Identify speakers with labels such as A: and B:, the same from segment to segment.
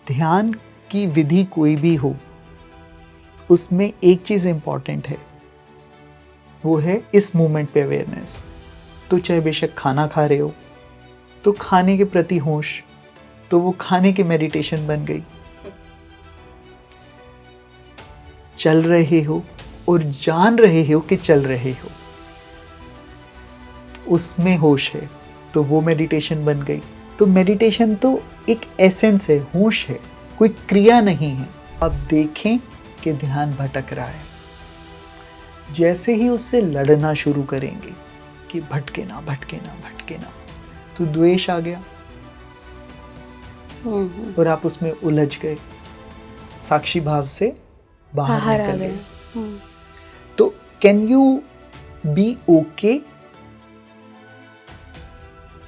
A: ध्यान की विधि कोई भी हो, उसमें एक चीज़ इम्पॉर्टेंट है, वो है इस मोमेंट पे अवेयरनेस। तो चाहे बेशक खाना खा रहे हो तो खाने के प्रति होश, तो वो खाने की मेडिटेशन बन गई। चल रहे हो और जान रहे हो कि चल रहे हो, उसमें होश है, तो वो मेडिटेशन बन गई। तो मेडिटेशन तो एक एसेंस है, होश है, कोई क्रिया नहीं है। आप देखें कि ध्यान भटक रहा है, जैसे ही उससे लड़ना शुरू करेंगे कि भटके ना भटके ना भटके ना, तो द्वेष आ गया और आप उसमें उलझ गए, साक्षी भाव से बाहर निकल गए। तो can you be okay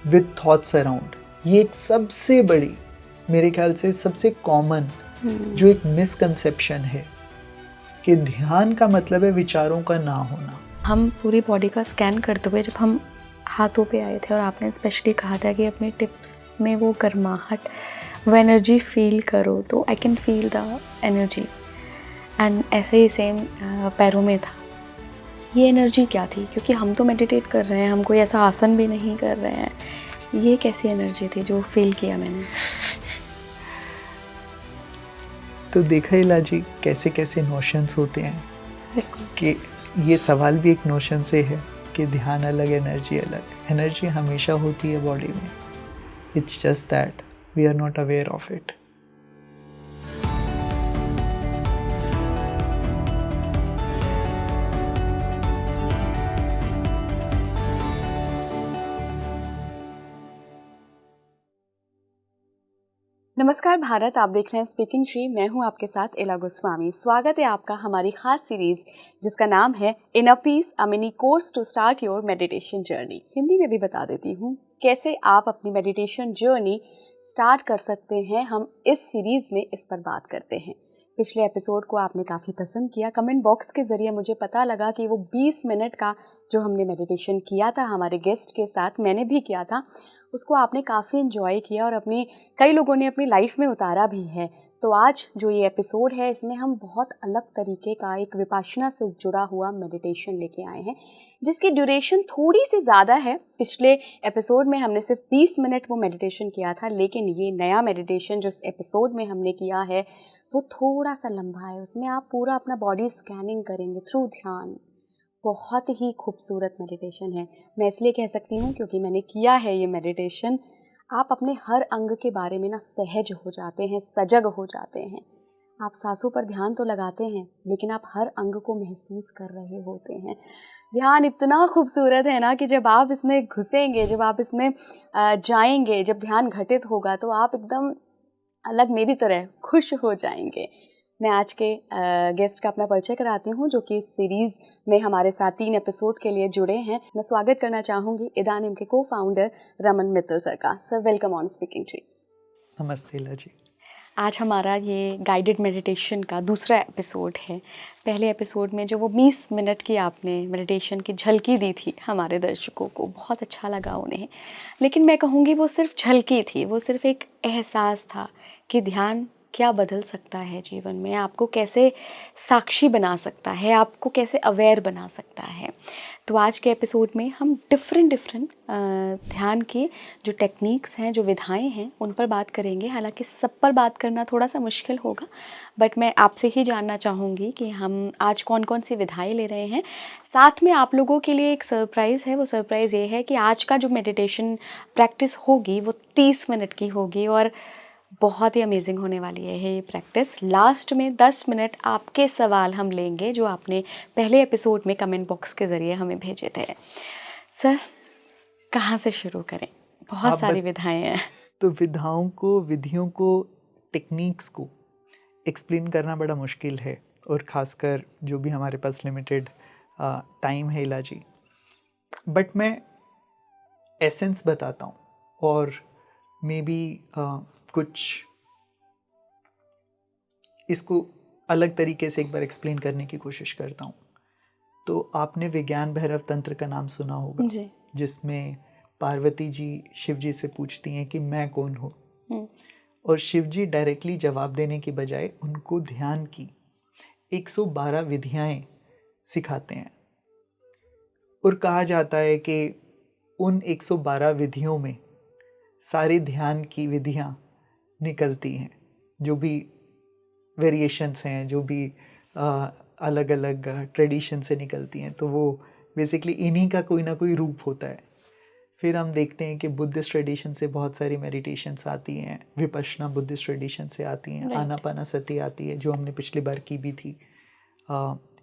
A: with thoughts around, ये एक सबसे बड़ी, मेरे ख्याल से सबसे कॉमन जो एक मिसकंसेप्शन है कि ध्यान का मतलब है विचारों का ना होना।
B: हम पूरी बॉडी का स्कैन करते हुए जब हम हाथों पे आए थे और आपने स्पेशली कहा था कि अपने टिप्स में वो गर्माहट, वो एनर्जी फील करो, तो I can feel the energy. And ऐसे ही सेम पैरों में था। ये एनर्जी क्या थी? क्योंकि हम तो मेडिटेट कर रहे हैं, हम कोई ऐसा आसन भी नहीं कर रहे हैं। ये कैसी एनर्जी थी जो फील किया मैंने?
A: तो देखा इलाजी कैसे कैसे नोशंस होते हैं कि ये सवाल भी एक नोशन से है कि ध्यान अलग, एनर्जी अलग। एनर्जी हमेशा होती है बॉडी में, it's just that we are not aware of it.
B: नमस्कार भारत, आप देख रहे हैं स्पीकिंग श्री। मैं हूं आपके साथ इला गोस्वामी। स्वागत है आपका हमारी खास सीरीज जिसका नाम है inner peace, a mini course to start your meditation journey. Hindi में भी बता देती हूं कैसे आप अपनी मेडिटेशन जर्नी स्टार्ट कर सकते हैं। हम इस सीरीज में इस पर बात करते हैं। पिछले एपिसोड को आपने काफ़ी पसंद किया। कमेंट बॉक्स के ज़रिए मुझे पता लगा कि वो 20 मिनट का जो हमने मेडिटेशन किया था हमारे गेस्ट के साथ, मैंने भी किया था, उसको आपने काफ़ी इन्जॉय किया और कई लोगों ने अपनी लाइफ में उतारा भी है। तो आज जो ये एपिसोड है, इसमें हम बहुत अलग तरीके का एक विपाशना से जुड़ा हुआ मेडिटेशन लेके आए हैं, जिसकी ड्यूरेशन थोड़ी सी ज़्यादा है। पिछले एपिसोड में हमने सिर्फ 20 मिनट वो मेडिटेशन किया था, लेकिन ये नया मेडिटेशन जो इस एपिसोड में हमने किया है वो थोड़ा सा लंबा है। उसमें आप पूरा अपना बॉडी स्कैनिंग करेंगे थ्रू ध्यान। बहुत ही खूबसूरत मेडिटेशन है। मैं इसलिए कह सकती हूँ क्योंकि मैंने किया है ये मेडिटेशन। आप अपने हर अंग के बारे में ना सहज हो जाते हैं, सजग हो जाते हैं। आप सांसों पर ध्यान तो लगाते हैं, लेकिन आप हर अंग को महसूस कर रहे होते हैं। ध्यान इतना खूबसूरत है ना कि जब आप इसमें घुसेंगे, जब आप इसमें जाएंगे, जब ध्यान घटित होगा तो आप एकदम अलग मेरी तरह खुश हो जाएंगे। मैं आज के गेस्ट का अपना परिचय कराती हूँ, जो कि इस सीरीज़ में हमारे साथ 3 एपिसोड के लिए जुड़े हैं। मैं स्वागत करना चाहूँगी इदानिम के को-फाउंडर रमन मित्तल सर का। Sir, welcome on speaking tree.
A: नमस्ते इला जी।
B: आज हमारा ये गाइडेड मेडिटेशन का दूसरा एपिसोड है। पहले एपिसोड में जो वो 20 मिनट की आपने मेडिटेशन की झलकी दी थी हमारे दर्शकों को, बहुत अच्छा लगा उन्हें। लेकिन मैं कहूँगी वो सिर्फ झलकी थी, वो सिर्फ एक एहसास था कि ध्यान क्या बदल सकता है जीवन में, आपको कैसे साक्षी बना सकता है, आपको कैसे अवेयर बना सकता है। तो आज के एपिसोड में हम डिफरेंट ध्यान की जो टेक्निक्स हैं, जो विधाएं हैं, उन पर बात करेंगे। हालांकि सब पर बात करना थोड़ा सा मुश्किल होगा, बट मैं आपसे ही जानना चाहूँगी कि हम आज कौन कौन सी विधाएं ले रहे हैं। साथ में आप लोगों के लिए एक सरप्राइज़ है। वो सरप्राइज़ ये है कि आज का जो मेडिटेशन प्रैक्टिस होगी वो 30 मिनट की होगी और बहुत ही अमेजिंग होने वाली है ये प्रैक्टिस। लास्ट में 10 मिनट आपके सवाल हम लेंगे जो आपने पहले एपिसोड में कमेंट बॉक्स के ज़रिए हमें भेजे थे। सर, कहाँ से शुरू करें? बहुत सारी विधाएं हैं।
A: तो विधाओं को, विधियों को, टेक्निक्स को एक्सप्लेन करना बड़ा मुश्किल है, और ख़ासकर जो भी हमारे पास लिमिटेड टाइम है इला जी। बट मैं एसेंस बताता हूँ और मे बी कुछ इसको अलग तरीके से एक बार एक्सप्लेन करने की कोशिश करता हूँ। तो आपने विज्ञान भैरव तंत्र का नाम सुना होगा
B: जी।
A: जिसमें पार्वती जी शिव जी से पूछती हैं कि मैं कौन हूँ, और शिव जी डायरेक्टली जवाब देने के बजाय उनको ध्यान की 112 विधियाएं सिखाते हैं। और कहा जाता है कि उन 112 विधियों में सारी ध्यान की विधियां निकलती हैं, जो भी वेरिएशंस हैं, जो भी अलग अलग ट्रेडिशन से निकलती हैं, तो वो बेसिकली इन्हीं का कोई ना कोई रूप होता है। फिर हम देखते हैं कि बुद्धिस्ट ट्रेडिशन से बहुत सारी मेडिटेशंस आती हैं, विपश्यना बुद्धिस्ट ट्रेडिशन से आती हैं,
B: Right.
A: आनापानासती आती है जो हमने पिछली बार की भी थी।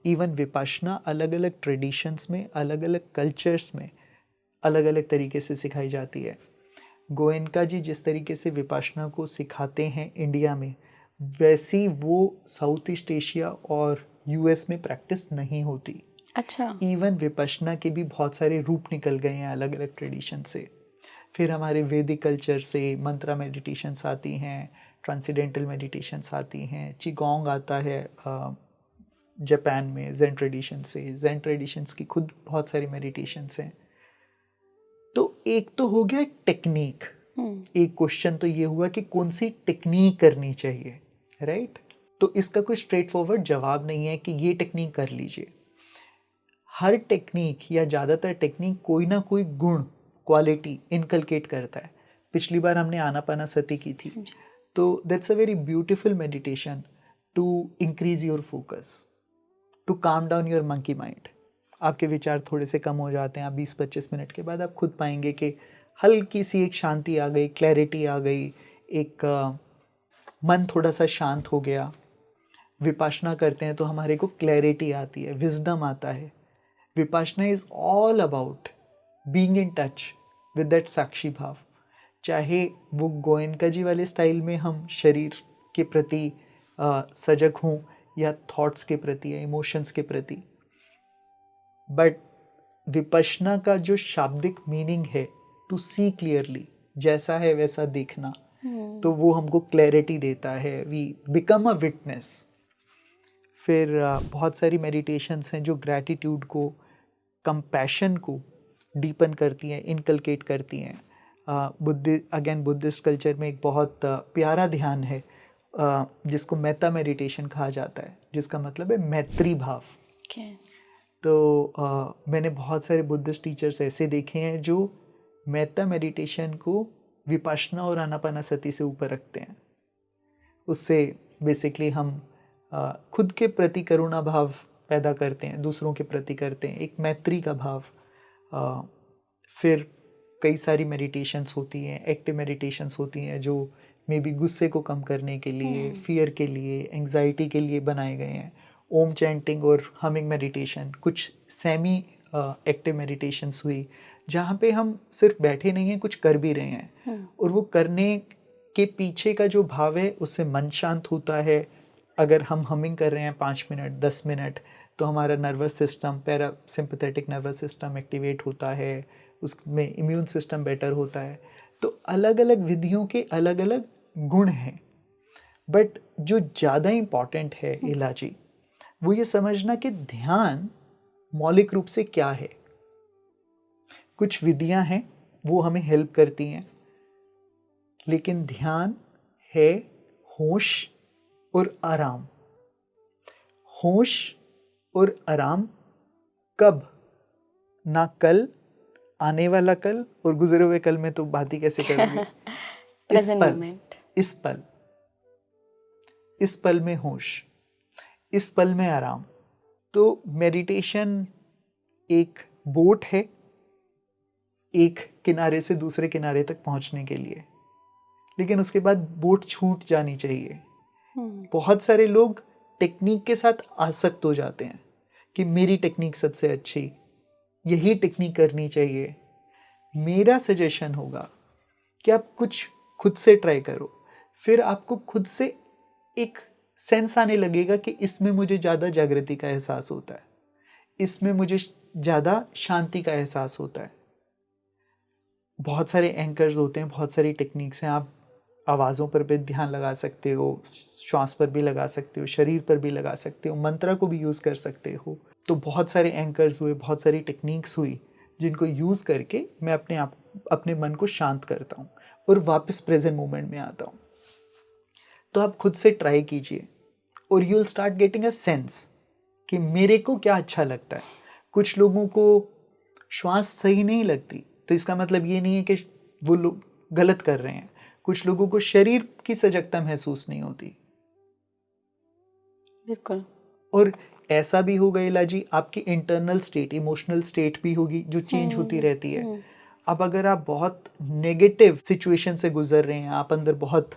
A: इवन विपश्यना अलग अलग ट्रेडिशंस में, अलग अलग कल्चर्स में अलग अलग तरीके से सिखाई जाती है। गोयनका जी जिस तरीके से विपश्यना को सिखाते हैं इंडिया में, वैसी वो साउथ ईस्ट एशिया और यूएस में प्रैक्टिस नहीं होती।
B: अच्छा।
A: इवन विपश्यना के भी बहुत सारे रूप निकल गए हैं अलग अलग ट्रेडिशन से। फिर हमारे वैदिक कल्चर से मंत्रा मेडिटेशंस आती हैं, ट्रांसेंडेंटल मेडिटेशंस आती हैं, चिगोंग आता है जापान में ज़ेन ट्रेडिशन से। ज़ेन ट्रेडिशंस की खुद बहुत सारी मेडिटेशंस हैं। तो एक तो हो गया टेक्निक। एक क्वेश्चन तो ये हुआ कि कौन सी टेक्निक करनी चाहिए, राइट? तो इसका कोई स्ट्रेट फॉरवर्ड जवाब नहीं है कि ये टेक्निक कर लीजिए। हर टेक्निक या ज़्यादातर टेक्निक कोई ना कोई गुण, क्वालिटी इनकलकेट करता है। पिछली बार हमने आनापानासती की थी, तो that's a very beautiful meditation to increase your focus, to calm down your monkey mind. आपके विचार थोड़े से कम हो जाते हैं। आप 20-25 मिनट के बाद आप खुद पाएंगे कि हल्की सी एक शांति आ गई, क्लैरिटी आ गई, एक मन थोड़ा सा शांत हो गया। विपश्यना करते हैं तो हमारे को क्लैरिटी आती है, विजडम आता है। Vipassana is all about being in touch with that sakshi bhav. चाहे वो गोयनका जी वाले स्टाइल में हम शरीर के प्रति सजग हों या थॉट्स के प्रति या इमोशंस के प्रति, बट विपश्यना का जो शाब्दिक मीनिंग है टू सी क्लियरली, जैसा है वैसा देखना, तो वो हमको क्लैरिटी देता है। We become a witness. फिर बहुत सारी मेडिटेशंस हैं जो ग्रैटिट्यूड को, कंपैशन को डीपन करती हैं, इनकलकेट करती हैं। बुद्धिस्ट कल्चर में एक बहुत प्यारा ध्यान है जिसको मेटा मेडिटेशन कहा जाता है, जिसका मतलब है मैत्री भाव। तो मैंने बहुत सारे बुद्धिस्ट टीचर्स ऐसे देखे हैं जो मेटा मेडिटेशन को विपश्यना और आनापानासती से ऊपर रखते हैं। उससे बेसिकली हम खुद के प्रति करुणा भाव पैदा करते हैं, दूसरों के प्रति करते हैं, एक मैत्री का भाव। फिर कई सारी मेडिटेशंस होती हैं, एक्टिव मेडिटेशंस होती हैं जो मे बी गुस्से को कम करने के लिए, फियर के लिए, एंग्जाइटी के लिए बनाए गए हैं। ओम चैंटिंग और हमिंग मेडिटेशन, कुछ सेमी एक्टिव मेडिटेशंस हुई जहाँ पे हम सिर्फ बैठे नहीं हैं, कुछ कर भी रहे हैं, और वो करने के पीछे का जो भाव है उससे मन शांत होता है। अगर हम हमिंग कर रहे हैं 5 मिनट 10 मिनट, तो हमारा nervous system, parasympathetic nervous system activate होता है, उसमें इम्यून सिस्टम बेटर होता है। तो अलग अलग विधियों के अलग अलग गुण हैं, बट जो ज़्यादा इम्पॉर्टेंट है इलाजी, वो ये समझना कि ध्यान मौलिक रूप से क्या है। कुछ विधियां हैं वो हमें हेल्प करती हैं, लेकिन ध्यान है होश और आराम। होश और आराम कब? ना कल, आने वाला कल और गुजरे हुए कल में तो बात ही कैसे करोगे। इस पल में होश, इस पल में आराम। तो मेडिटेशन एक बोट है एक किनारे से दूसरे किनारे तक पहुंचने के लिए, लेकिन उसके बाद बोट छूट जानी चाहिए। बहुत सारे लोग टेक्निक के साथ आसक्त हो जाते हैं कि मेरी टेक्निक सबसे अच्छी, यही टेक्निक करनी चाहिए। मेरा सजेशन होगा कि आप कुछ खुद से ट्राई करो, फिर आपको खुद से एक सेंस आने लगेगा कि इसमें मुझे ज़्यादा जागृति का एहसास होता है, इसमें मुझे ज़्यादा शांति का एहसास होता है। बहुत सारे एंकर्स होते हैं, बहुत सारी टेक्निक्स हैं। आप आवाज़ों पर भी ध्यान लगा सकते हो, श्वास पर भी लगा सकते हो, शरीर पर भी लगा सकते हो, मंत्रा को भी यूज़ कर सकते हो। तो बहुत सारे एंकर्स हुए, बहुत सारी टेक्निक्स हुई जिनको यूज़ करके मैं अपने मन को शांत करता हूँ और वापस प्रेजेंट मोमेंट में आता हूँ। तो आप खुद से ट्राई कीजिए और you will start getting a sense कि मेरे को क्या अच्छा लगता है। कुछ लोगों को श्वास सही नहीं लगती, तो इसका मतलब ये नहीं है कि वो लोग गलत कर रहे हैं। कुछ लोगों को शरीर की सजगता महसूस नहीं होती।
B: बिल्कुल।
A: और ऐसा भी होगा इलाजी, आपकी इंटरनल स्टेट, इमोशनल स्टेट भी होगी जो चेंज होती रहती है। अब अगर आप बहुत नेगेटिव सिचुएशन से गुजर रहे हैं, आप अंदर बहुत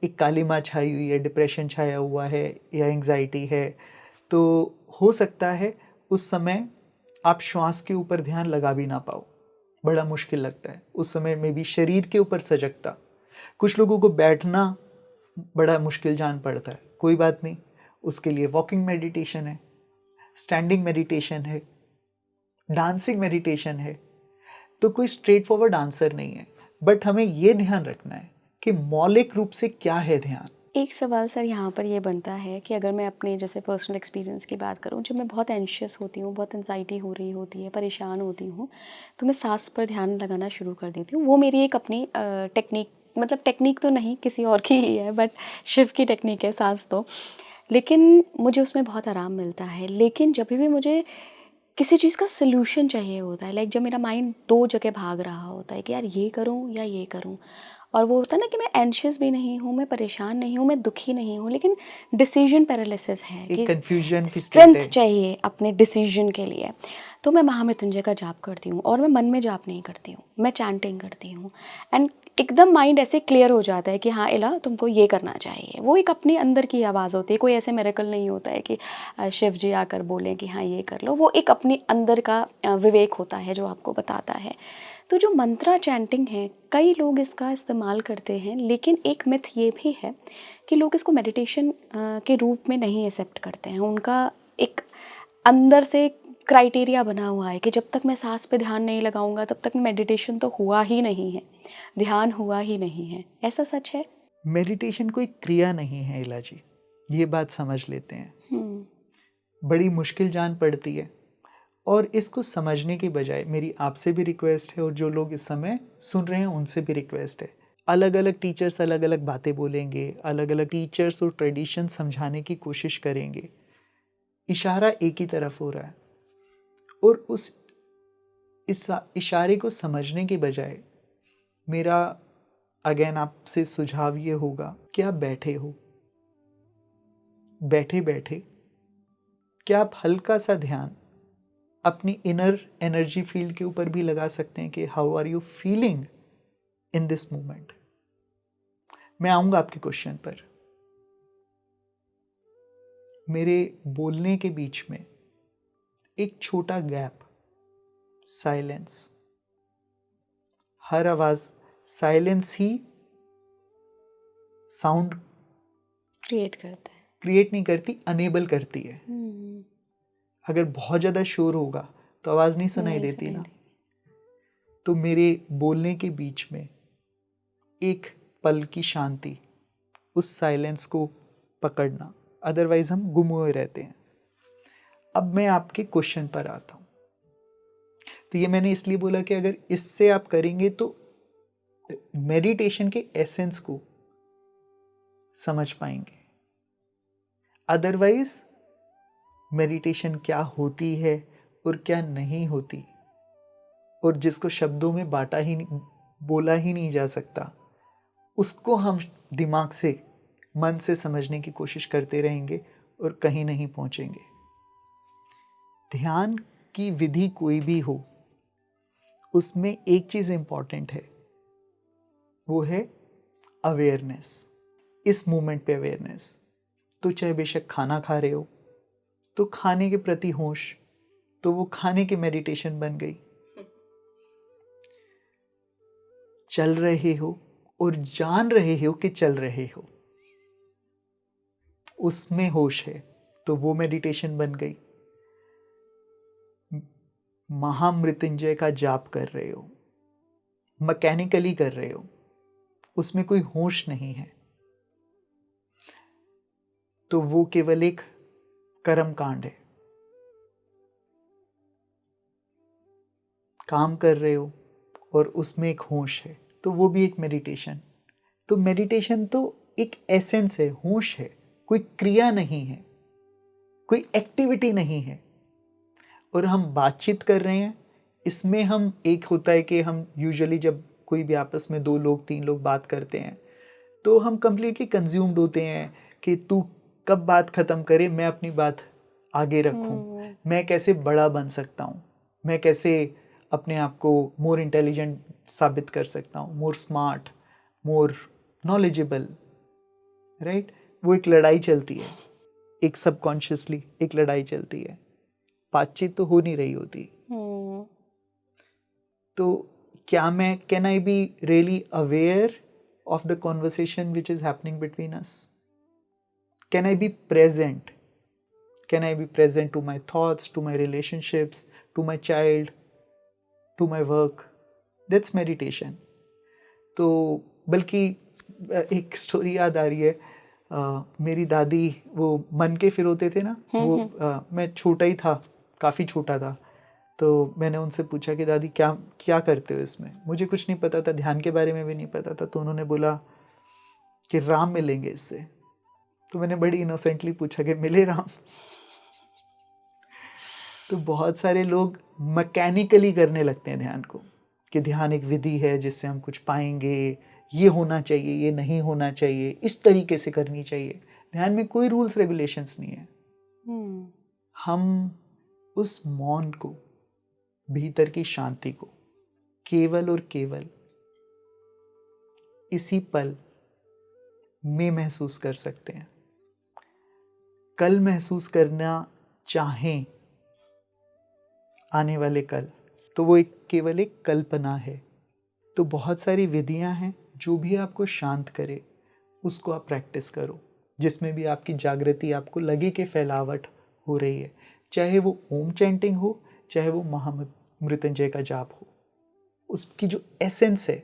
A: एक काली माँ छाई हुई है, डिप्रेशन छाया हुआ है या एंग्जाइटी है, तो हो सकता है उस समय आप श्वास के ऊपर ध्यान लगा भी ना पाओ, बड़ा मुश्किल लगता है उस समय में भी शरीर के ऊपर सजगता। कुछ लोगों को बैठना बड़ा मुश्किल जान पड़ता है, कोई बात नहीं, उसके लिए वॉकिंग मेडिटेशन है, स्टैंडिंग मेडिटेशन है, डांसिंग मेडिटेशन है। तो कोई स्ट्रेट फॉरवर्ड आंसर नहीं है, बट हमें ये ध्यान रखना है कि मौलिक रूप से क्या है ध्यान।
B: एक सवाल सर यहाँ पर ये बनता है कि अगर मैं अपने जैसे पर्सनल एक्सपीरियंस की बात करूँ, जब मैं बहुत एंशियस होती हूँ, बहुत एंजाइटी हो रही होती है, परेशान होती हूँ, तो मैं सांस पर ध्यान लगाना शुरू कर देती हूँ। वो मेरी एक अपनी टेक्निक, मतलब टेक्निक तो नहीं, किसी और की ही है, बट शिव की टेक्निक है सांस तो। लेकिन मुझे उसमें बहुत आराम मिलता है। लेकिन जब भी मुझे किसी चीज़ का सल्यूशन चाहिए होता है, लाइक जब मेरा माइंड 2 जगह भाग रहा होता है कि यार ये करूँ या ये करूँ, और वो होता है ना कि मैं एंशियस भी नहीं हूँ, मैं परेशान नहीं हूँ, मैं दुखी नहीं हूँ, लेकिन डिसीजन पैरालिसिस है कि
A: एक कंफ्यूजन की स्टेट
B: स्ट्रेंथ
A: है।
B: चाहिए अपने डिसीजन के लिए। तो मैं महामृत्युंजय का जाप करती हूँ, और मैं मन में जाप नहीं करती हूँ, मैं चैंटिंग करती हूँ। एंड एकदम माइंड ऐसे क्लियर हो जाता है कि हाँ इला, तुमको ये करना चाहिए। वो एक अपने अंदर की आवाज़ होती है, कोई ऐसे मिरेकल नहीं होता है कि शिव जी आकर बोलें कि हाँ ये कर लो। वो एक अपने अंदर का विवेक होता है जो आपको बताता है। तो जो मंत्रा चैंटिंग है, कई लोग इसका इस्तेमाल करते हैं, लेकिन एक मिथ ये भी है कि लोग इसको मेडिटेशन के रूप में नहीं एक्सेप्ट करते हैं। उनका एक अंदर से क्राइटेरिया बना हुआ है कि जब तक मैं सांस पे ध्यान नहीं लगाऊंगा तब तक मेडिटेशन तो हुआ ही नहीं है, ध्यान हुआ ही नहीं है। ऐसा सच है?
A: मेडिटेशन कोई क्रिया नहीं है इलाजी, ये बात समझ लेते हैं। बड़ी मुश्किल जान पड़ती है, और इसको समझने के बजाय मेरी आपसे भी रिक्वेस्ट है, और जो लोग इस समय सुन रहे हैं उनसे भी रिक्वेस्ट है। अलग अलग टीचर्स अलग अलग बातें बोलेंगे, अलग अलग टीचर्स और ट्रेडिशन समझाने की कोशिश करेंगे, इशारा एक ही तरफ हो रहा है। और इस इशारे को समझने के बजाय मेरा अगेन आपसे सुझाव ये होगा कि आप बैठे हो, बैठे बैठे क्या आप हल्का सा ध्यान अपनी इनर एनर्जी फील्ड के ऊपर भी लगा सकते हैं कि how are you feeling in this moment. मैं आऊंगा आपके क्वेश्चन पर। मेरे बोलने के बीच में एक छोटा गैप, साइलेंस। हर आवाज साइलेंस ही साउंड
B: क्रिएट करता है,
A: क्रिएट नहीं करती, अनेबल करती है। अगर बहुत ज्यादा शोर होगा तो आवाज नहीं सुनाई देती ना। तो मेरे बोलने के बीच में एक पल की शांति, उस साइलेंस को पकड़ना, अदरवाइज हम गुम हुए रहते हैं। अब मैं आपके क्वेश्चन पर आता हूं। तो ये मैंने इसलिए बोला कि अगर इससे आप करेंगे तो मेडिटेशन के एसेंस को समझ पाएंगे। अदरवाइज मेडिटेशन क्या होती है और क्या नहीं होती, और जिसको शब्दों में बांटा ही नहीं, बोला ही नहीं जा सकता, उसको हम दिमाग से, मन से समझने की कोशिश करते रहेंगे और कहीं नहीं पहुंचेंगे। ध्यान की विधि कोई भी हो, उसमें एक चीज इंपॉर्टेंट है, वो है अवेयरनेस, इस मोमेंट पे अवेयरनेस। तो चाहे बेशक खाना खा रहे हो तो खाने के प्रति होश, तो वो खाने की मेडिटेशन बन गई। चल रहे हो और जान रहे हो कि चल रहे हो, उसमें होश है, तो वो मेडिटेशन बन गई। महामृत्युंजय का जाप कर रहे हो, मैकेनिकली कर रहे हो, उसमें कोई होश नहीं है, तो वो केवल एक कर्म कांड है। काम कर रहे हो और उसमें एक होश है, तो वो भी एक मेडिटेशन। तो मेडिटेशन तो एक एसेंस है, होश है, कोई क्रिया नहीं है, कोई एक्टिविटी नहीं है। और हम बातचीत कर रहे हैं, इसमें हम एक होता है कि हम यूजुअली जब कोई भी आपस में 2 लोग 3 लोग बात करते हैं तो हम कंप्लीटली कंज्यूम्ड होते हैं कि तू कब बात ख़त्म करे, मैं अपनी बात आगे रखूं, मैं कैसे बड़ा बन सकता हूं, मैं कैसे अपने आप को मोर इंटेलिजेंट साबित कर सकता हूं, more smart, more knowledgeable, right. वो एक लड़ाई चलती है, एक सबकॉन्शियसली एक लड़ाई चलती है, बातचीत तो हो नहीं रही होती। तो क्या मैं can I be really aware of the conversation which is happening between us? Can I be present? Can I be present to my thoughts, to my relationships, to my child, to my work? That's meditation. तो बल्कि एक story याद आ रही है, मेरी दादी वो मन के फिरोते थे ना, वो मैं छोटा ही था, काफ़ी छोटा था, तो मैंने उनसे पूछा कि दादी क्या क्या करते हो इसमें। मुझे कुछ नहीं पता था, ध्यान के बारे में भी नहीं पता था। तो उन्होंने बोला कि राम मिलेंगे इससे। तो मैंने बड़ी इनोसेंटली पूछा कि मिले राम? तो बहुत सारे लोग मैकेनिकली करने लगते हैं ध्यान को, कि ध्यान एक विधि है जिससे हम कुछ पाएंगे, ये होना चाहिए, ये नहीं होना चाहिए, इस तरीके से करनी चाहिए। ध्यान में कोई रूल्स रेगुलेशंस नहीं है। हम उस मौन को, भीतर की शांति को केवल और केवल इसी पल में महसूस कर सकते हैं। कल महसूस करना चाहें आने वाले कल, तो वो केवल एक कल्पना है। तो बहुत सारी विधियां हैं, जो भी आपको शांत करे उसको आप प्रैक्टिस करो, जिसमें भी आपकी जागृति आपको लगे कि फैलावट हो रही है, चाहे वो ओम चैंटिंग हो, चाहे वो महामृत्युंजय का जाप हो। उसकी जो एसेंस है,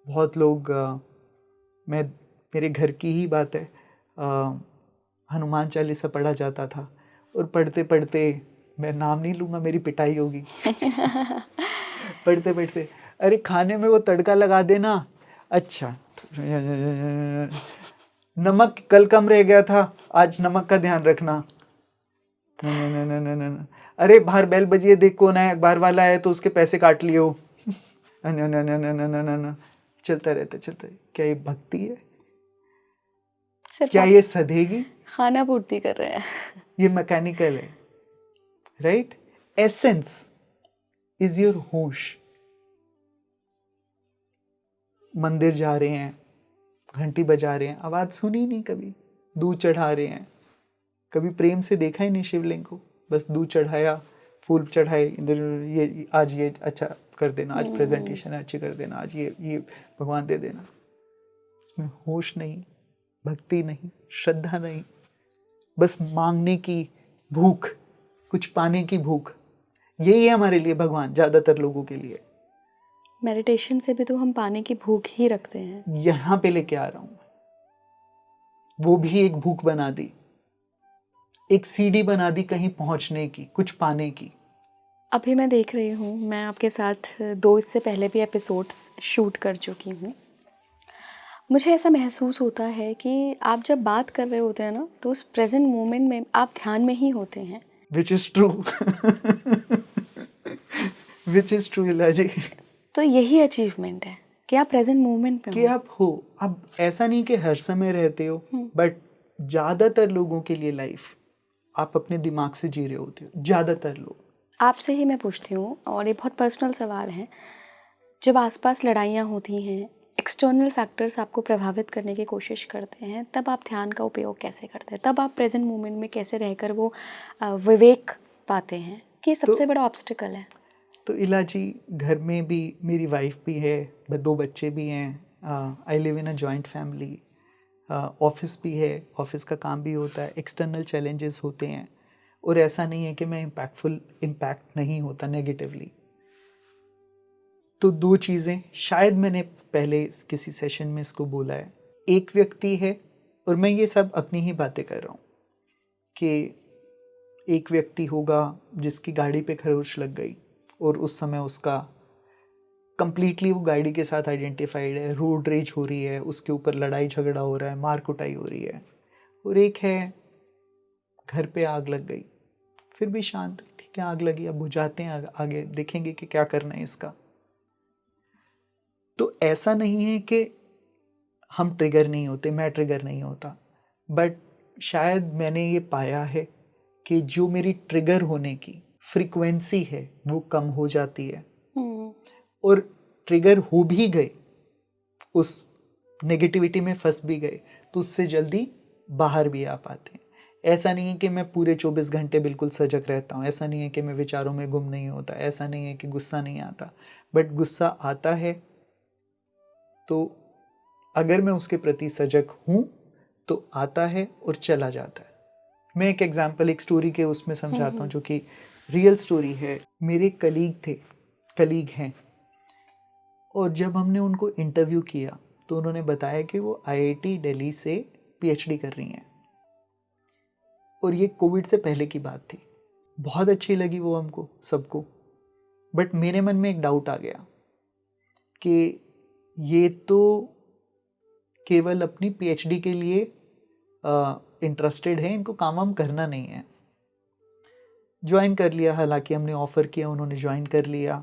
A: बहुत लोग मेरे घर की ही बात है, हनुमान चालीसा पढ़ा जाता था और पढ़ते पढ़ते, मैं नाम नहीं लूँगा मेरी पिटाई होगी पढ़ते पढ़ते अरे खाने में वो तड़का लगा देना, अच्छा नमक कल कम रह गया था, आज नमक का ध्यान रखना, न, अरे बाहर बेल बजी है, देख कौन है, अखबार वाला है तो उसके पैसे काट लियो न, चलता रहता चलता। क्या ये भक्ति है? क्या ये सधेगी?
B: खाना पूर्ति कर रहे हैं।
A: ये मैकेनिकल है, राइट। एसेंस इज योर होश। मंदिर जा रहे हैं, घंटी बजा रहे हैं, आवाज सुनी नहीं कभी, दूध चढ़ा रहे हैं, कभी प्रेम से देखा ही नहीं शिवलिंग को, बस दूध चढ़ाया, फूल चढ़ाए, इधर ये आज ये अच्छा कर देना, आज प्रेजेंटेशन अच्छी कर देना, आज ये भगवान दे देना। इसमें होश नहीं, भक्ति नहीं, श्रद्धा नहीं, बस मांगने की भूख, कुछ पाने की भूख। यही है हमारे लिए भगवान, ज्यादातर लोगों के लिए।
B: मेडिटेशन से भी तो हम पाने की भूख ही रखते हैं।
A: यहां पे लेके आ रहा हूं, वो भी एक भूख बना दी, एक सीढ़ी बना दी कहीं पहुंचने की, कुछ पाने की।
B: अभी मैं देख रही हूँ, मैं आपके साथ 2 इससे पहले भी एपिसोड्स शूट कर चुकी हूँ। मुझे ऐसा महसूस होता है कि आप जब बात कर रहे होते हैं ना, तो उस प्रेजेंट मोमेंट में आप ध्यान में ही होते हैं।
A: Which is true. Which is true, इलाजी।
B: तो यही अचीवमेंट है कि आप प्रेजेंट मोमेंट में
A: कि आप हो। अब ऐसा नहीं कि हर समय रहते हो, बट ज़्यादातर लोगों के लिए लाइफ आप अपने दिमाग से जी रहे होते हो, ज़्यादातर लोग।
B: आपसे ही मैं पूछती हूँ, और ये बहुत पर्सनल सवाल है, जब आसपास लड़ाइयाँ होती हैं, एक्सटर्नल फैक्टर्स आपको प्रभावित करने की कोशिश करते हैं, तब आप ध्यान का उपयोग कैसे करते हैं? तब आप प्रेजेंट मोमेंट में कैसे रहकर वो विवेक पाते हैं? कि सबसे बड़ा ऑब्स्टिकल है।
A: तो इलाजी, घर में भी मेरी वाइफ भी है, 2 बच्चे भी हैं, I live in a joint family, office भी है, ऑफिस का काम भी होता है, एक्सटर्नल चैलेंजेस होते हैं, और ऐसा नहीं है कि मैं इम्पैक्ट नहीं होता नेगेटिवली। तो 2 चीज़ें, शायद मैंने पहले किसी सेशन में इसको बोला है। एक व्यक्ति है, और मैं ये सब अपनी ही बातें कर रहा हूँ, कि एक व्यक्ति होगा जिसकी गाड़ी पे खरोंच लग गई और उस समय उसका कंप्लीटली वो गाड़ी के साथ आइडेंटिफाइड है, रोड रेज हो रही है, उसके ऊपर लड़ाई झगड़ा हो रहा है, मार कुटाई हो रही है। और एक है घर पे आग लग गई, फिर भी शांत, ठीक है आग लगी, अब बुझाते हैं, आगे देखेंगे कि क्या करना है इसका। तो ऐसा नहीं है कि हम ट्रिगर नहीं होते, मैं ट्रिगर नहीं होता, बट शायद मैंने ये पाया है कि जो मेरी ट्रिगर होने की फ्रीक्वेंसी है वो कम हो जाती है, और ट्रिगर हो भी गए, उस नेगेटिविटी में फंस भी गए, तो उससे जल्दी बाहर भी आ पाते हैं। ऐसा नहीं है कि मैं पूरे 24 घंटे बिल्कुल सजग रहता हूँ, ऐसा नहीं है कि मैं विचारों में गुम नहीं होता, ऐसा नहीं है कि गुस्सा नहीं आता, बट गुस्सा आता है तो अगर मैं उसके प्रति सजग हूँ तो आता है और चला जाता है। मैं एक एग्जाम्पल, एक स्टोरी के उसमें समझाता हूँ जो कि रियल स्टोरी है। मेरे कलीग हैं, और जब हमने उनको इंटरव्यू किया तो उन्होंने बताया कि वो आईआईटी दिल्ली से पीएचडी कर रही हैं, और ये कोविड से पहले की बात थी। बहुत अच्छी लगी वो हमको सबको, बट मेरे मन में एक डाउट आ गया कि ये तो केवल अपनी पीएचडी के लिए इंटरेस्टेड है, इनको काम वाम करना नहीं है। ज्वाइन कर लिया, हालांकि हमने ऑफ़र किया, उन्होंने ज्वाइन कर लिया।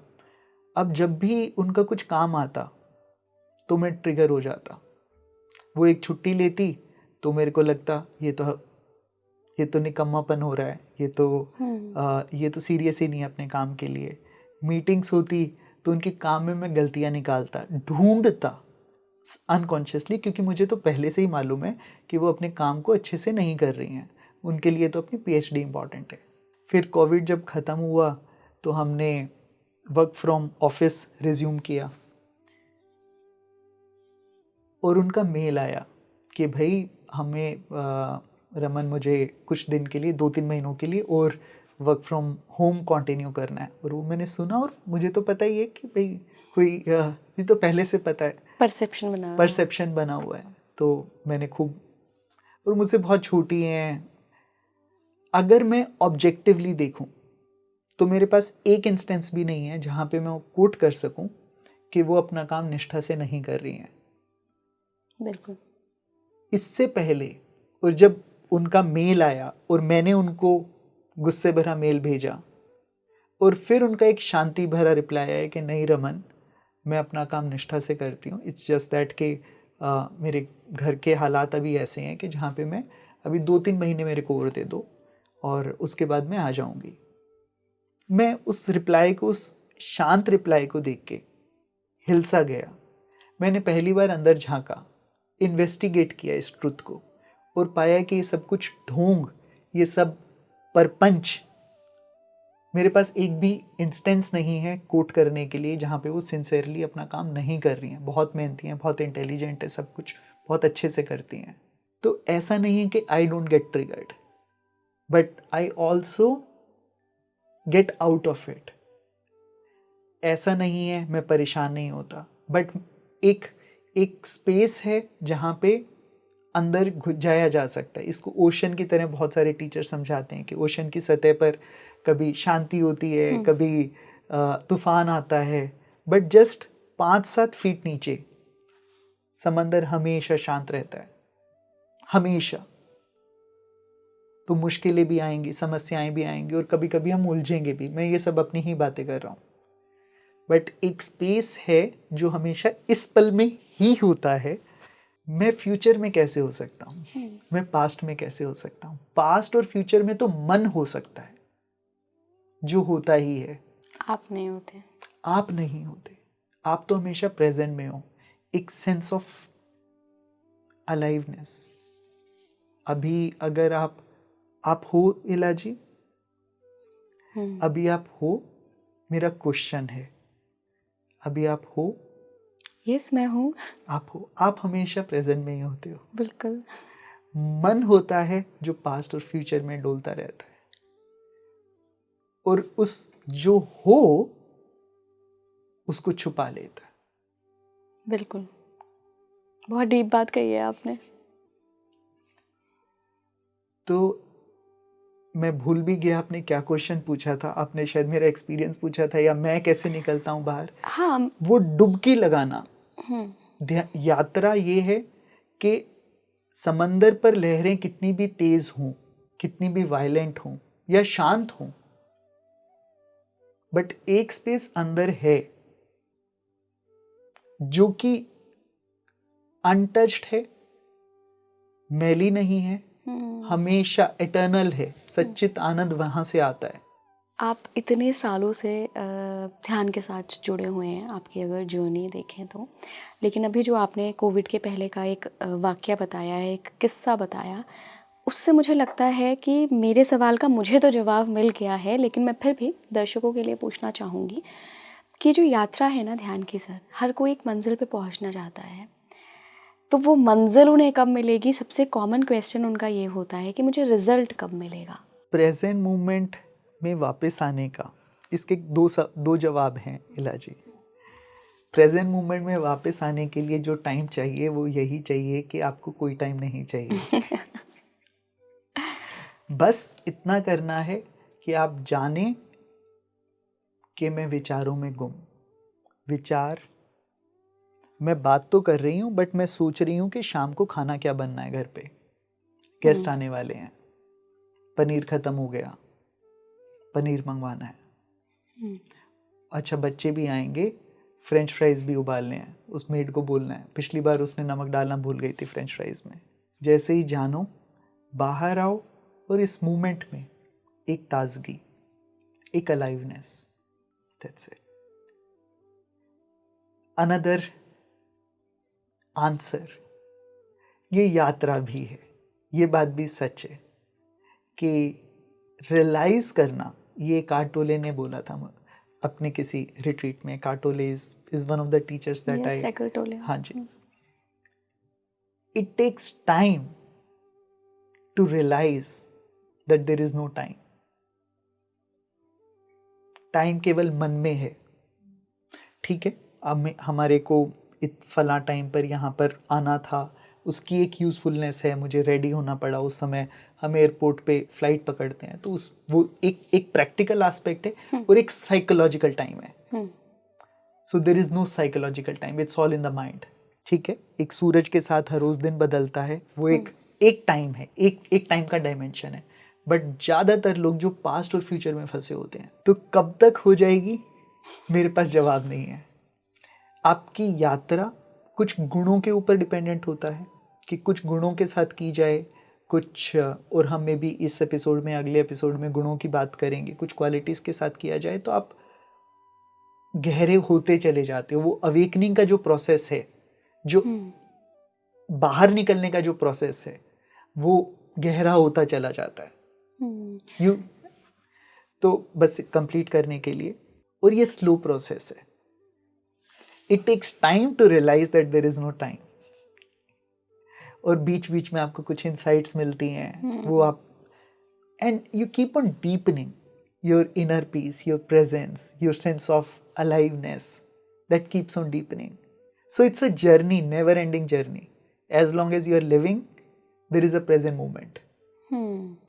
A: अब जब भी उनका कुछ काम आता तो मैं ट्रिगर हो जाता। वो एक छुट्टी लेती तो मेरे को लगता ये तो निकम्मापन हो रहा है, ये तो सीरियस ही नहीं है अपने काम के लिए। मीटिंग्स होती तो उनके काम में मैं गलतियां निकालता, ढूंढता अनकॉन्शियसली, क्योंकि मुझे तो पहले से ही मालूम है कि वो अपने काम को अच्छे से नहीं कर रही हैं, उनके लिए तो अपनी पीएचडी इंपॉर्टेंट है। फिर कोविड जब ख़त्म हुआ तो हमने वर्क फ्रॉम ऑफिस रिज्यूम किया, और उनका मेल आया कि भाई हमें रमन, मुझे कुछ दिन के लिए, 2-3 महीनों के लिए और वर्क फ्रॉम होम कंटिन्यू करना है। और वो मैंने सुना, और मुझे तो पता ही है कि भाई कोई ये तो पहले से पता है, परसेप्शन बना हुआ है। तो मैंने खूब, और मुझसे बहुत छोटी हैं, अगर मैं ऑब्जेक्टिवली देखूं तो मेरे पास एक इंस्टेंस भी नहीं है जहां पे मैं कोट कर सकूं कि वो अपना काम निष्ठा से नहीं कर रही हैं।
B: बिल्कुल।
A: इससे पहले, और जब उनका मेल आया और मैंने उनको गुस्से भरा मेल भेजा, और फिर उनका एक शांति भरा रिप्लाई आया कि नहीं रमन, मैं अपना काम निष्ठा से करती हूँ, इट्स जस्ट दैट कि मेरे घर के हालात अभी ऐसे हैं कि जहाँ पे मैं अभी 2-3 महीने मेरे को और दे दो, और उसके बाद मैं आ जाऊँगी। मैं उस रिप्लाई को, उस शांत रिप्लाई को देख के हिलसा गया। मैंने पहली बार अंदर झांका, इन्वेस्टिगेट किया इस ट्रुथ को, और पाया कि ये सब कुछ ढोंग, ये सब परपंच, मेरे पास एक भी इंस्टेंस नहीं है कोट करने के लिए जहाँ पे वो सिंसियरली अपना काम नहीं कर रही हैं। बहुत मेहनती हैं, बहुत इंटेलिजेंट है, सब कुछ बहुत अच्छे से करती हैं। तो ऐसा नहीं है कि I don't get triggered, but I also get out of it. ऐसा नहीं है मैं परेशान नहीं होता, बट एक स्पेस है जहाँ पे अंदर घुस जाया जा सकता है। इसको ओशन की तरह बहुत सारे टीचर समझाते हैं कि ओशन की सतह पर कभी शांति होती है, कभी तूफान आता है, बट जस्ट 5-7 फीट नीचे समंदर हमेशा शांत रहता है, हमेशा। तो मुश्किलें भी आएंगी, समस्याएं भी आएंगी, और कभी कभी हम उलझेंगे भी। मैं ये सब अपनी ही बातें कर रहा हूँ, बट एक स्पेस है जो हमेशा इस पल में ही होता है। मैं फ्यूचर में कैसे हो सकता हूँ, मैं पास्ट में कैसे हो सकता हूँ। पास्ट और फ्यूचर में तो मन हो सकता है, जो होता ही है।
B: आप नहीं होते,
A: आप नहीं होते, आप तो हमेशा प्रेजेंट में हो। एक सेंस ऑफ अलाइवनेस। अभी अगर आप हो इलाजी, अभी आप हो, मेरा क्वेश्चन है, अभी आप हो?
B: यस, मैं हूँ।
A: आप हो, आप हमेशा प्रेजेंट में ही होते हो।
B: बिल्कुल।
A: मन होता है जो पास्ट और फ्यूचर में डोलता रहता है, और उस जो हो उसको छुपा लेता है।
B: बिल्कुल, बहुत डीप बात कही है आपने।
A: तो मैं भूल भी गया आपने क्या क्वेश्चन पूछा था। आपने शायद मेरा एक्सपीरियंस पूछा था या मैं कैसे निकलता हूँ बाहर।
B: हाँ।
A: वो डुबकी लगाना।
B: हम्म।
A: यात्रा ये है कि समंदर पर लहरें कितनी भी तेज हों, कितनी भी वायलेंट हों या शांत हों, बट एक स्पेस अंदर है जो कि अनटच्ड है, मैली नहीं है, हमेशा इटर्नल है। सच्चित आनंद वहां से आता है।
B: आप इतने सालों से ध्यान के साथ जुड़े हुए हैं, आपकी अगर जर्नी देखें तो, लेकिन अभी जो आपने कोविड के पहले का एक वाकया बताया है, एक किस्सा बताया, उससे मुझे लगता है कि मेरे सवाल का मुझे तो जवाब मिल गया है, लेकिन मैं फिर भी दर्शकों के लिए पूछना चाहूँगी कि जो यात्रा है ना ध्यान की सर, हर कोई एक मंजिल पे पहुँचना चाहता है, तो वो मंजिल उन्हें कब मिलेगी? सबसे कॉमन क्वेश्चन उनका ये होता है कि मुझे रिजल्ट कब मिलेगा।
A: प्रेजेंट मोमेंट में वापस आने का इसके दो जवाब हैं इला जी। प्रेजेंट मोमेंट में वापस आने के लिए जो टाइम चाहिए वो यही चाहिए कि आपको कोई टाइम नहीं चाहिए। बस इतना करना है कि आप जाने कि मैं विचारों में गुम। विचार, मैं बात तो कर रही हूँ बट मैं सोच रही हूँ कि शाम को खाना क्या बनना है घर पे, गेस्ट आने वाले हैं, पनीर खत्म हो गया, पनीर मंगवाना है। अच्छा बच्चे भी आएंगे, फ्रेंच फ्राइज भी उबालने हैं, उस मेड को बोलना है पिछली बार उसने नमक डालना भूल गई थी फ्रेंच फ्राइज में। जैसे ही जानो, बाहर आओ और इस मोमेंट में एक ताजगी, एक aliveness, that's it. Another answer, ये यात्रा भी है, ये बात भी सच है कि रियलाइज करना, ये कार्टोले ने बोला था अपने किसी रिट्रीट में। कार्टोले is one of the teachers that I, हाँ जी, it takes time to realise that there is no time. Time केवल मन में है। ठीक है, अब हमारे को फला टाइम पर यहाँ पर आना था, उसकी एक यूजफुलनेस है, मुझे रेडी होना पड़ा उस समय। हम एयरपोर्ट पे फ्लाइट पकड़ते हैं तो उस वो एक प्रैक्टिकल एस्पेक्ट है और एक साइकोलॉजिकल टाइम है। So there is no psychological time, it's all in the mind. ठीक है, एक सूरज के साथ हर रोज दिन बदलता है, वो एक टाइम है, एक टाइम का डायमेंशन है। बट ज्यादातर लोग जो पास्ट और फ्यूचर में फंसे होते हैं, तो कब तक हो जाएगी मेरे पास जवाब नहीं है। आपकी यात्रा कुछ गुणों के ऊपर डिपेंडेंट होता है कि कुछ गुणों के साथ की जाए कुछ, और हम में भी इस एपिसोड में, अगले एपिसोड में गुणों की बात करेंगे, कुछ क्वालिटीज के साथ किया जाए तो आप गहरे होते चले जाते हो। वो अवेकनिंग का जो प्रोसेस है, जो बाहर निकलने का जो प्रोसेस है, वो गहरा होता चला जाता है। तो बस कंप्लीट करने के लिए, और ये स्लो प्रोसेस है। It takes time to realise that there is no time. और बीच बीच में आपको कुछ इंसाइट्स मिलती हैं, वो आप, and you keep on deepening your inner peace, your presence, your sense of aliveness that keeps on deepening. So it's a journey, never ending journey. As long as you are living, there is a present moment.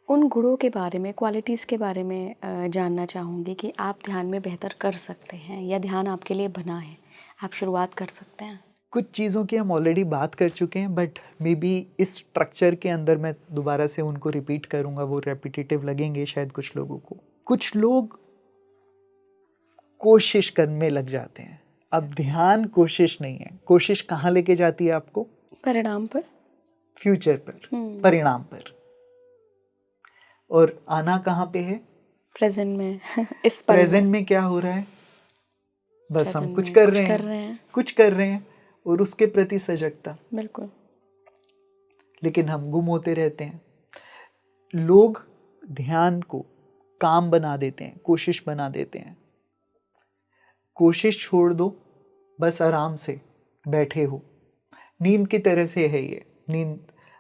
B: उन गुणों के बारे में, qualities के बारे में जानना चाहूँगी कि आप ध्यान में बेहतर कर सकते हैं या ध्यान आपके लिए बना है, आप शुरुआत कर सकते हैं।
A: कुछ चीज़ों की हम ऑलरेडी बात कर चुके हैं, बट मे बी इस स्ट्रक्चर के अंदर मैं दोबारा से उनको रिपीट करूँगा, वो रेपिटेटिव लगेंगे शायद कुछ लोगों को। कुछ लोग कोशिश करने में लग जाते हैं। अब ध्यान कोशिश नहीं है। कोशिश कहाँ लेके जाती है आपको?
B: परिणाम पर,
A: फ्यूचर पर, परिणाम पर। और आना कहाँ पे है? प्रेजेंट में। इस प्रेजेंट में क्या हो रहा है? बस हम कुछ कर रहे हैं, कुछ कर रहे हैं, और उसके प्रति सजगता।
B: बिल्कुल।
A: लेकिन हम गुम होते रहते हैं। लोग ध्यान को काम बना देते हैं, कोशिश बना देते हैं। कोशिश छोड़ दो, बस आराम से बैठे हो। नींद की तरह से है ये नींद।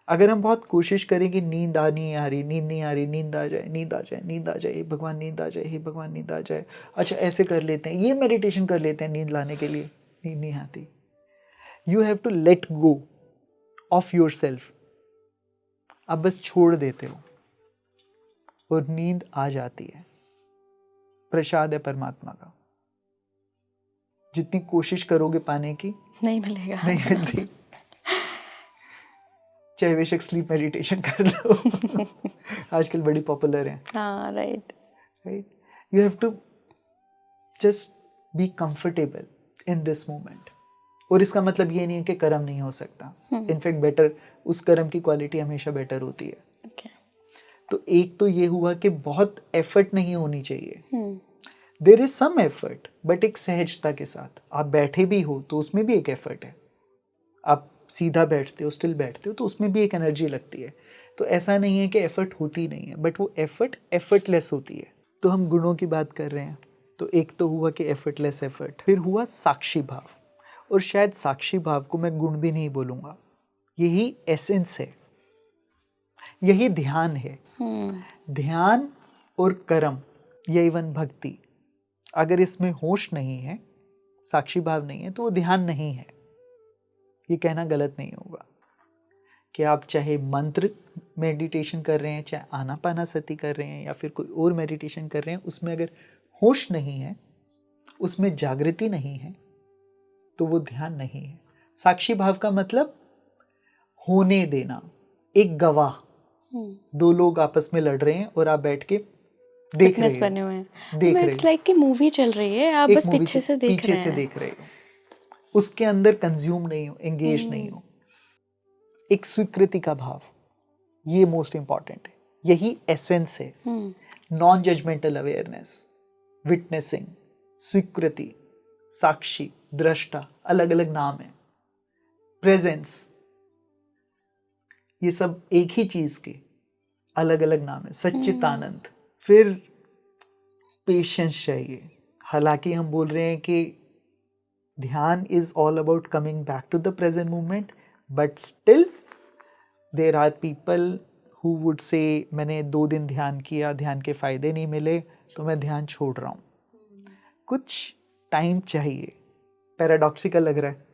A: अगर हम बहुत कोशिश करें कि नींद नहीं आ रही, नींद नहीं आ रही, नींद आ जाए, नींद आ जाए, नींद आ जाए, हे भगवान नींद आ जाए, हे भगवान नींद आ जाए, अच्छा ऐसे कर लेते हैं, ये मेडिटेशन कर लेते हैं नींद लाने के लिए, नींद नहीं आती। You have to let go of your self. आप बस छोड़ देते हो। और नींद आ जाती है। प्रसाद है परमात्मा का। जितनी कोशिश करोगे पाने की
B: नहीं मिलेगा,
A: नहीं मिलती। चाहे बेशक स्लीप मेडिटेशन कर लो। आजकल बड़ी पॉपुलर है।
B: हाँ, right.
A: You have to just be comfortable in this moment. और इसका मतलब ये नहीं है कि कर्म नहीं हो सकता। इनफैक्ट बेटर, उस कर्म की क्वालिटी हमेशा बेटर होती है। तो एक तो ये हुआ कि बहुत एफर्ट नहीं होनी चाहिए। There is some effort, but एक सहजता के साथ। आप बैठे भी हो तो उसमें भी एक एफर्ट है। आप सीधा बैठते हो, स्टिल बैठते हो, तो उसमें भी एक एनर्जी लगती है। तो ऐसा नहीं है कि एफर्ट होती नहीं है, बट वो एफर्ट एफर्टलेस होती है। तो हम गुणों की बात कर रहे हैं, तो एक तो हुआ कि एफर्टलेस एफर्ट, फिर हुआ साक्षी भाव। और शायद साक्षी भाव को मैं गुण भी नहीं बोलूंगा, यही एसेंस है, यही ध्यान है। ध्यान और कर्म, या इवन भक्ति, अगर इसमें होश नहीं है, साक्षी भाव नहीं है, तो वो ध्यान नहीं है। ये कहना गलत नहीं होगा कि आप चाहे मंत्र मेडिटेशन कर रहे हैं, चाहे आनापानासती कर रहे हैं, या फिर कोई और मेडिटेशन कर रहे हैं, उसमें अगर होश नहीं है, उसमें जागृति नहीं है, तो वो ध्यान नहीं है। साक्षी भाव का मतलब होने देना, एक गवाह। दो लोग आपस में लड़ रहे हैं और आप बैठ के देख रहे हो,
B: बने हुए हैं,
A: देख रहे
B: इट्स लाइक कि मूवी चल रही है, आप बस पीछे से देख रहे हो।
A: उसके अंदर कंज्यूम नहीं हो, एंगेज नहीं हो। एक स्वीकृति का भाव, ये मोस्ट इंपॉर्टेंट है, यही एसेंस है। नॉन जजमेंटल अवेयरनेस, विटनेसिंग, स्वीकृति, साक्षी, दृष्टा, अलग अलग नाम है। प्रेजेंस, ये सब एक ही चीज के अलग अलग नाम है। सच्चिदानंद। फिर पेशेंस चाहिए। हालांकि हम बोल रहे हैं कि ध्यान is all about coming back to the present moment, but still there are people who would say मैंने 2 दिन ध्यान किया, ध्यान के फायदे नहीं मिले, तो मैं ध्यान छोड़ रहा हूँ। कुछ टाइम चाहिए। पैराडॉक्सिकल लग रहा है,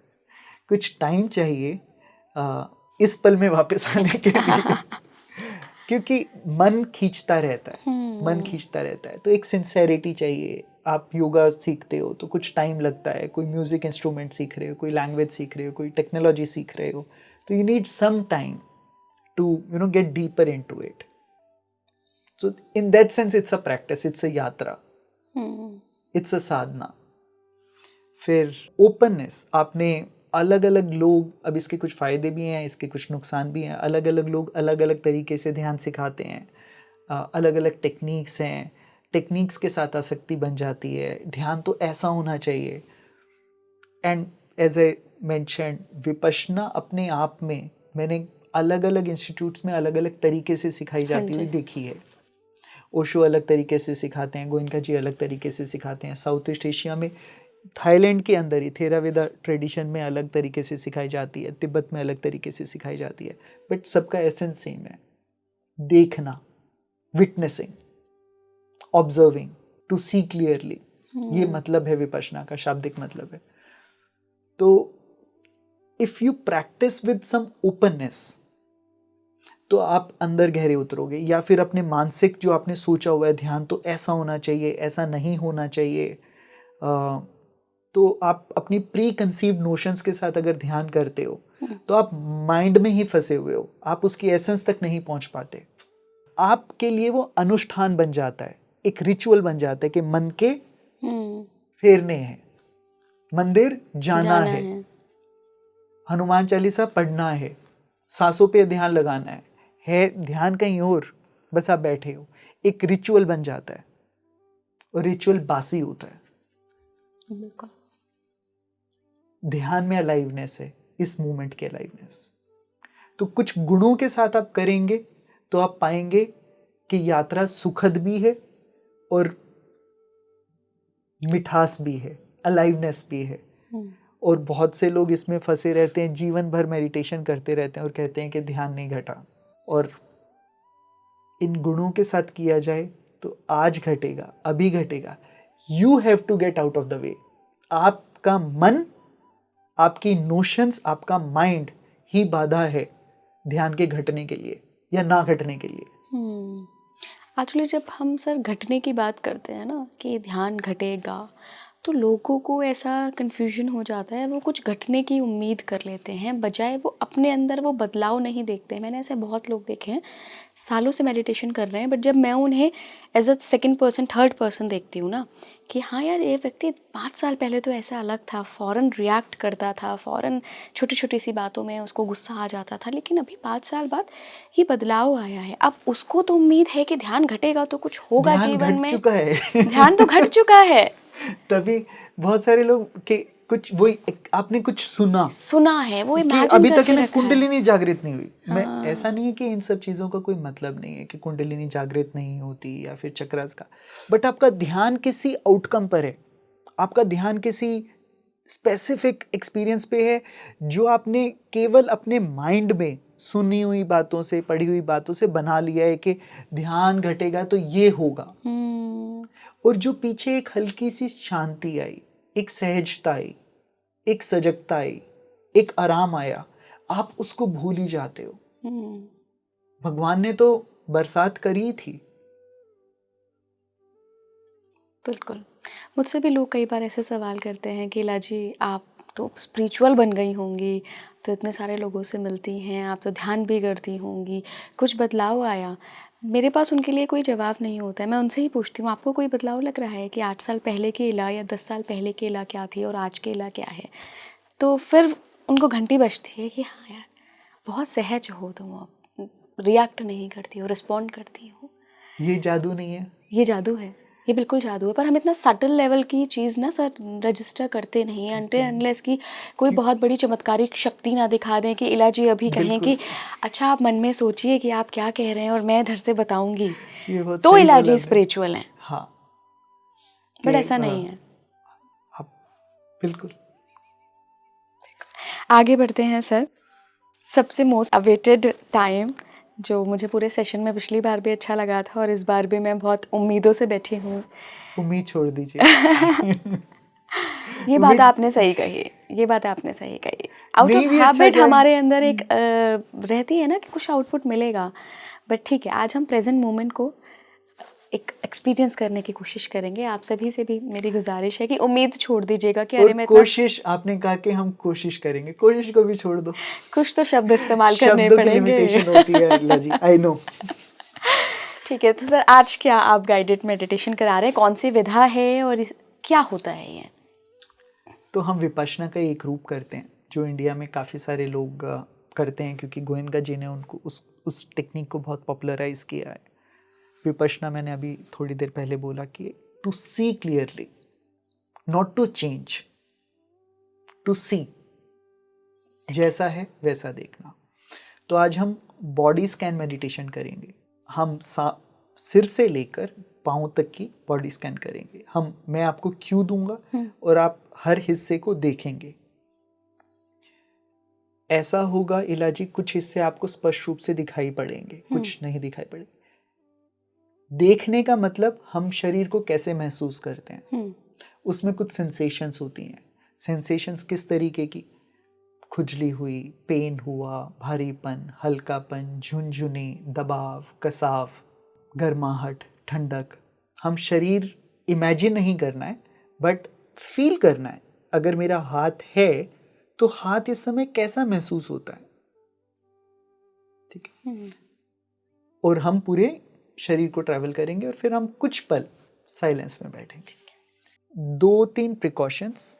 A: कुछ टाइम चाहिए इस पल में वापस आने के लिए। क्योंकि मन खींचता रहता है, मन खींचता रहता है, तो एक सिंसेरिटी चाहिए। आप योगा सीखते हो तो कुछ टाइम लगता है, कोई म्यूजिक इंस्ट्रूमेंट सीख रहे हो, कोई लैंग्वेज सीख रहे हो, कोई टेक्नोलॉजी सीख रहे हो, तो you need some time to get deeper into it. So in that sense it's a practice, it's a यात्रा, इट्स अ साधना। फिर ओपननेस, आपने अलग अलग लोग, अब इसके कुछ फायदे भी हैं, इसके कुछ नुकसान भी हैं। अलग अलग लोग अलग अलग तरीके से ध्यान सिखाते हैं, अलग अलग टेक्निक्स हैं, टेक्निक्स के साथ आसक्ति बन जाती है। ध्यान तो ऐसा होना चाहिए। And as I mention, Vipassana अपने आप में मैंने अलग अलग इंस्टीट्यूट्स में अलग अलग तरीके से सिखाई जाती हुई देखी है। ओशो अलग तरीके से सिखाते हैं, गोइंका जी अलग तरीके से सिखाते हैं। साउथ ईस्ट एशिया में, थाईलैंड के अंदर ही थेरावेदा ट्रेडिशन में अलग तरीके से सिखाई जाती है, तिब्बत में अलग तरीके से सिखाई जाती है, बट सबका एसेंस सेम है। देखना, witnessing, observing, to see clearly, ये मतलब है विपश्यना का, शाब्दिक मतलब है। तो if you practice with some openness, तो आप अंदर गहरे उतरोगे। या फिर अपने मानसिक जो आपने सोचा हुआ है ध्यान तो ऐसा होना चाहिए, ऐसा नहीं होना चाहिए, तो आप अपनी प्री कंसीव्ड नोशंस के साथ अगर ध्यान करते हो तो आप माइंड में ही फंसे हुए हो, आप उसकी एसेंस तक नहीं पहुंच पाते। आपके लिए वो अनुष्ठान बन जाता है, एक रिचुअल बन जाता है कि मन के फेरने हैं, मंदिर जाना है, हनुमान चालीसा पढ़ना है, सांसों पे ध्यान लगाना है ध्यान कहीं और, बस आप बैठे हो। एक रिचुअल बन जाता है, और रिचुअल बासी होता है। ध्यान में अलाइवनेस है, इस मोमेंट की अलाइवनेस। तो कुछ गुणों के साथ आप करेंगे तो आप पाएंगे कि यात्रा सुखद भी है और मिठास भी है, अलाइवनेस भी है। और बहुत से लोग इसमें फंसे रहते हैं, जीवन भर मेडिटेशन करते रहते हैं और कहते हैं कि ध्यान नहीं घटा। और इन गुणों के साथ किया जाए तो आज घटेगा, अभी घटेगा। You have to get out of the way. आपका मन, आपकी नोशंस, आपका माइंड ही बाधा है ध्यान के घटने के लिए या ना घटने के लिए।
B: एक्चुअली जब हम सर घटने की बात करते हैं ना कि ध्यान घटेगा, तो लोगों को ऐसा कन्फ्यूजन हो जाता है, वो कुछ घटने की उम्मीद कर लेते हैं बजाय वो अपने अंदर वो बदलाव नहीं देखते। मैंने ऐसे बहुत लोग देखे हैं सालों से मेडिटेशन कर रहे हैं, बट जब मैं उन्हें as a second person third person देखती हूँ ना कि हाँ यार ये व्यक्ति 5 साल पहले तो ऐसा अलग था, फ़ौरन रिएक्ट करता था, फ़ौरन छोटी छोटी सी बातों में उसको गुस्सा आ जाता था, लेकिन अभी 5 साल बाद ये बदलाव आया है। अब उसको तो उम्मीद है कि ध्यान घटेगा तो कुछ होगा
A: ध्यान
B: जीवन
A: घट
B: में।
A: चुका है
B: ध्यान तो घट चुका है।
A: तभी बहुत सारे लोग के कुछ वही आपने कुछ
B: सुना है, वो
A: कि
B: इमेजिन
A: अभी तक
B: करके
A: इन्हें
B: रखा है।
A: कुंडलिनी जागृत नहीं हुई। मैं
B: हाँ।
A: ऐसा नहीं है कि इन सब चीज़ों का कोई मतलब नहीं है कि कुंडलिनी जागृत नहीं होती या फिर चक्रस का, बट आपका ध्यान किसी आउटकम पर है, आपका ध्यान किसी स्पेसिफिक एक्सपीरियंस पे है जो आपने केवल अपने माइंड में सुनी हुई बातों से, पढ़ी हुई बातों से बना लिया है कि ध्यान घटेगा तो ये होगा। और जो पीछे एक हल्की सी शांति आई, एक सहजता आई, एक सजगता आई, एक आराम आया, आप उसको भूल ही जाते हो। भगवान ने तो बरसात करी थी।
B: बिल्कुल। मुझसे भी लोग कई बार ऐसे सवाल करते हैं कि लाजी आप तो स्पिरिचुअल बन गई होंगी, तो इतने सारे लोगों से मिलती हैं, आप तो ध्यान भी करती होंगी, कुछ बदलाव आया? मेरे पास उनके लिए कोई जवाब नहीं होता है। मैं उनसे ही पूछती हूँ आपको कोई बदलाव लग रहा है कि 8 साल पहले की इला या 10 साल पहले की इला क्या थी और आज की इला क्या है? तो फिर उनको घंटी बजती है कि हाँ यार बहुत सहज हो तुम, अब रिएक्ट नहीं करती हो, रिस्पॉन्ड करती हो।
A: ये जादू नहीं है?
B: ये जादू है, ये बिल्कुल जादू है, पर हम इतना सटल लेवल की चीज़ ना सर रजिस्टर करते नहीं हैं अनटिल अनलेस की कोई बहुत बड़ी चमत्कारिक शक्ति ना दिखा दें कि इलाजी अभी कहें कि अच्छा आप मन में सोचिए कि आप क्या कह रहे हैं और मैं इधर से बताऊंगी तो इलाजी स्पिरिचुअल है।
A: हाँ,
B: बट ऐसा नहीं है।
A: आप बिल्कुल
B: आगे बढ़ते हैं सर। सबसे मोस्ट अवेटेड टाइम जो मुझे पूरे सेशन में पिछली बार भी अच्छा लगा था और इस बार भी मैं बहुत उम्मीदों से बैठी हूँ।
A: उम्मीद छोड़ दीजिए
B: ये बात आपने सही कही, ये बात आपने सही कही। आउट ऑफ हैबिट हमारे अंदर एक रहती है ना कि कुछ आउटपुट मिलेगा, बट ठीक है आज हम प्रेजेंट मोमेंट को एक एक्सपीरियंस करने की कोशिश करेंगे। आप सभी से भी मेरी गुजारिश है कि उम्मीद छोड़ दीजिएगा कि अरे मैं
A: कोशिश, आपने कहा कि हम कोशिश करेंगे, कोशिश को भी छोड़ दो,
B: कुछ तो शब्द इस्तेमाल करने
A: शब्दों
B: पड़ेंगे।
A: की लिमिटेशन होती है अल्लाह जी, आई नो।
B: ठीक है, तो सर आज क्या आप गाइडेड मेडिटेशन करा रहे हैं, कौन सी विधा है और क्या होता है ये?
A: तो हम विपश्यना का एक रूप करते हैं जो इंडिया में काफ़ी सारे लोग करते हैं क्योंकि गोयनका जी ने उनको उस टेक्निक को बहुत पॉपुलराइज किया है। विपश्यना मैंने अभी थोड़ी देर पहले बोला कि to see clearly, not to change, to see, जैसा है वैसा देखना। तो आज हम बॉडी स्कैन मेडिटेशन करेंगे। हम सिर से लेकर पाँव तक की बॉडी स्कैन करेंगे। मैं आपको क्यू दूंगा और आप हर हिस्से को देखेंगे। ऐसा होगा इलाजी, कुछ हिस्से आपको स्पष्ट रूप से दिखाई पड़ेंगे, कुछ नहीं दिखाई पड़ेंगे। देखने का मतलब हम शरीर को कैसे महसूस करते हैं, उसमें कुछ सेंसेशंस होती हैं। सेंसेशंस किस तरीके की? खुजली हुई, पेन हुआ, भारीपन, हल्कापन, झुनझुनी, दबाव, कसाव, गर्माहट, ठंडक। हम शरीर इमेजिन नहीं करना है बट फील करना है। अगर मेरा हाथ है तो हाथ इस समय कैसा महसूस होता है, ठीक है? और हम पूरे शरीर को ट्रैवल करेंगे और फिर हम कुछ पल साइलेंस में बैठेंगे। 2-3 प्रिकॉशंस,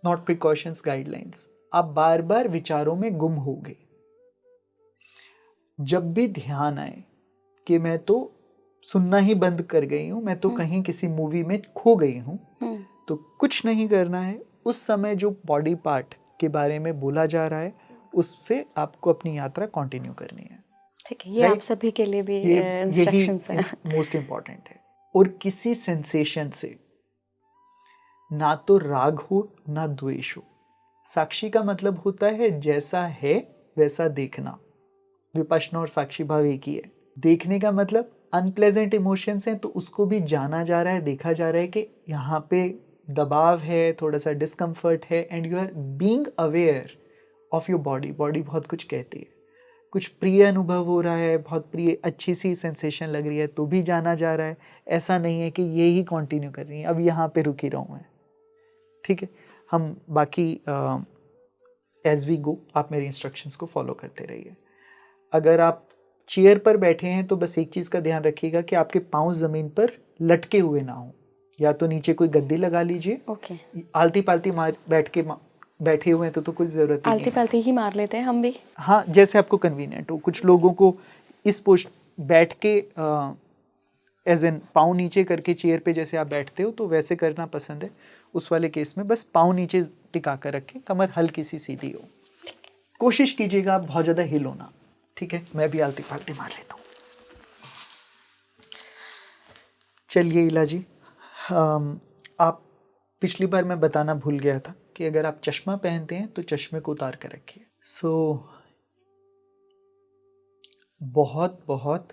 A: नॉट प्रिकॉशंस, गाइडलाइंस। आप बार बार विचारों में गुम हो गए। जब भी ध्यान आए कि मैं तो सुनना ही बंद कर गई हूं, मैं तो कहीं किसी मूवी में खो गई हूं, तो कुछ नहीं करना है। उस समय जो बॉडी पार्ट के बारे में बोला जा रहा है उससे आपको अपनी यात्रा कंटिन्यू करनी है।
B: ठीक है, ये आप सभी के लिए भी इंस्ट्रक्शंस हैं।
A: मोस्ट इंपॉर्टेंट है। और किसी सेंसेशन से ना तो राग हो ना द्वेष हो। साक्षी का मतलब होता है जैसा है वैसा देखना। विपश्यना और साक्षी भाव एक ही है। देखने का मतलब अनप्लेजेंट इमोशंस हैं तो उसको भी जाना जा रहा है, देखा जा रहा है कि यहाँ पे दबाव है, थोड़ा सा डिस्कम्फर्ट है, and you are being aware of your body. Body बहुत कुछ कहती है। कुछ प्रिय अनुभव हो रहा है, बहुत प्रिय अच्छी सी सेंसेशन लग रही है तो भी जाना जा रहा है। ऐसा नहीं है कि ये ही कंटिन्यू कर रही है, अब यहाँ पे रुकी रहूँ मैं। ठीक है, हम बाकी एज वी गो आप मेरी इंस्ट्रक्शंस को फॉलो करते रहिए। अगर आप चेयर पर बैठे हैं तो बस एक चीज़ का ध्यान रखिएगा कि आपके पाँव ज़मीन पर लटके हुए ना हो, या तो नीचे कोई गद्दी लगा लीजिए।
B: ओके,
A: आलती पालती मार बैठे हुए हैं तो कुछ ज़रूरत ही नहीं
B: आलती
A: है।
B: पालती ही मार लेते हैं हम भी।
A: हाँ, जैसे आपको कन्वीनियंट हो। कुछ लोगों को इस पोस्ट बैठ के एज एन पाँव नीचे करके चेयर पे जैसे आप बैठते हो तो वैसे करना पसंद है। उस वाले केस में बस पाँव नीचे टिका कर रखें, कमर हल्की सी सीधी हो। कोशिश कीजिएगा आप बहुत ज़्यादा हिलो ना। ठीक है, मैं भी आलती पालती मार लेता हूँ। चलिए इला जी, आप पिछली बार मैं बताना भूल गया था कि अगर आप चश्मा पहनते हैं तो चश्मे को उतार कर रखिए। बहुत बहुत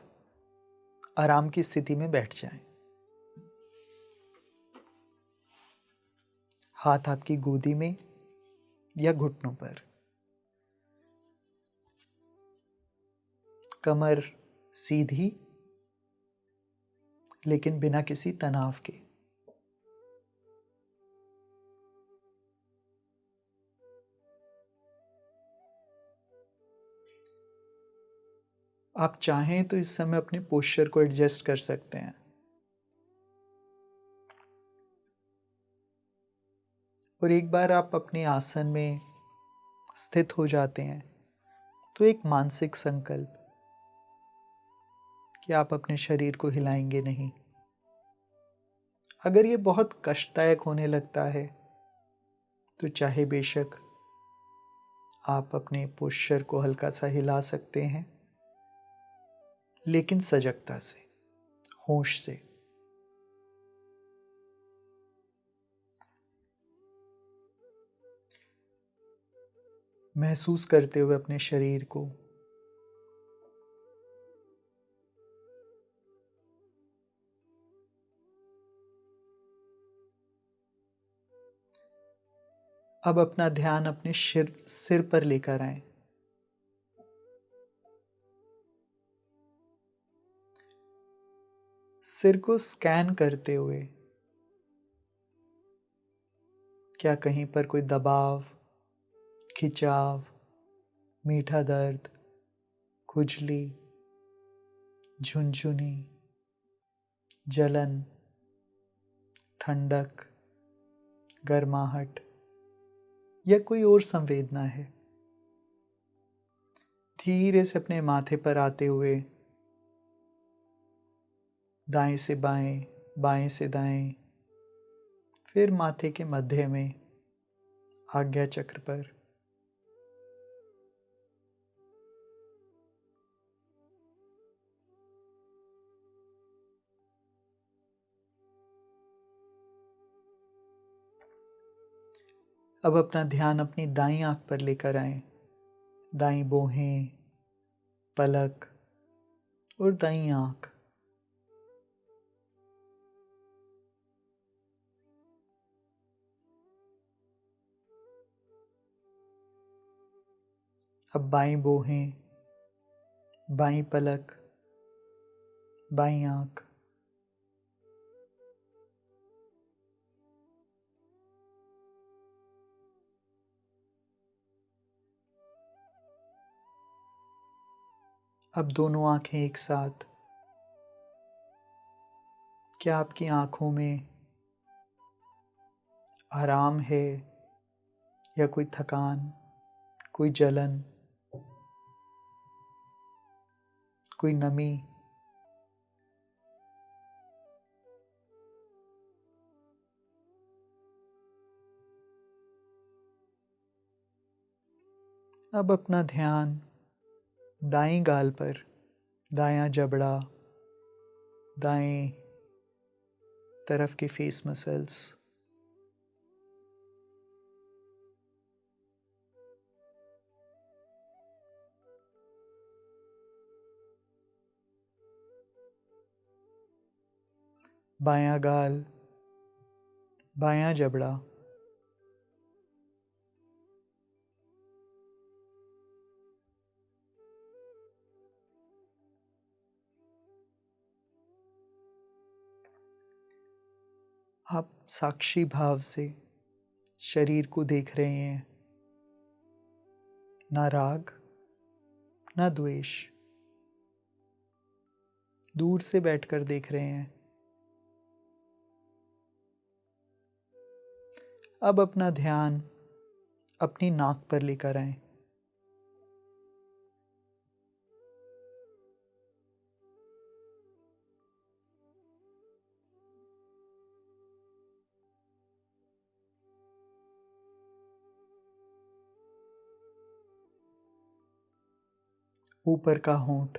A: आराम की स्थिति में बैठ जाएं। हाथ आपकी गोदी में या घुटनों पर, कमर सीधी लेकिन बिना किसी तनाव के। आप चाहें तो इस समय अपने पोस्चर को एडजस्ट कर सकते हैं। और एक बार आप अपने आसन में स्थित हो जाते हैं तो एक मानसिक संकल्प कि आप अपने शरीर को हिलाएंगे नहीं। अगर ये बहुत कष्टदायक होने लगता है तो चाहे बेशक आप अपने पोस्चर को हल्का सा हिला सकते हैं, लेकिन सजगता से, होश से। महसूस करते हुए अपने शरीर को। अब अपना ध्यान अपने सिर पर लेकर आए। सिर को स्कैन करते हुए क्या कहीं पर कोई दबाव, खिंचाव, मीठा दर्द, खुजली, झुनझुनी, जलन, ठंडक, गर्माहट या कोई और संवेदना है। धीरे से अपने माथे पर आते हुए दाएं से बाएं, बाएं से दाएं, फिर माथे के मध्य में आज्ञा चक्र पर। अब अपना ध्यान अपनी दाईं आंख पर लेकर आए। दाईं भौहें, पलक और दाईं आंख। अब बाईं भौहें, बाईं पलक, बाईं आंख। अब दोनों आंखें एक साथ। क्या आपकी आंखों में आराम है या कोई थकान, कोई जलन, कोई नमी? अब अपना ध्यान दाईं गाल पर, दायां जबड़ा, दाएं तरफ के फेस मसल्स, बायां गाल, बायां जबड़ा, आप साक्षी भाव से शरीर को देख रहे हैं, ना राग ना द्वेष, दूर से बैठकर देख रहे हैं। अब अपना ध्यान अपनी नाक पर लेकर आए। ऊपर का होंठ,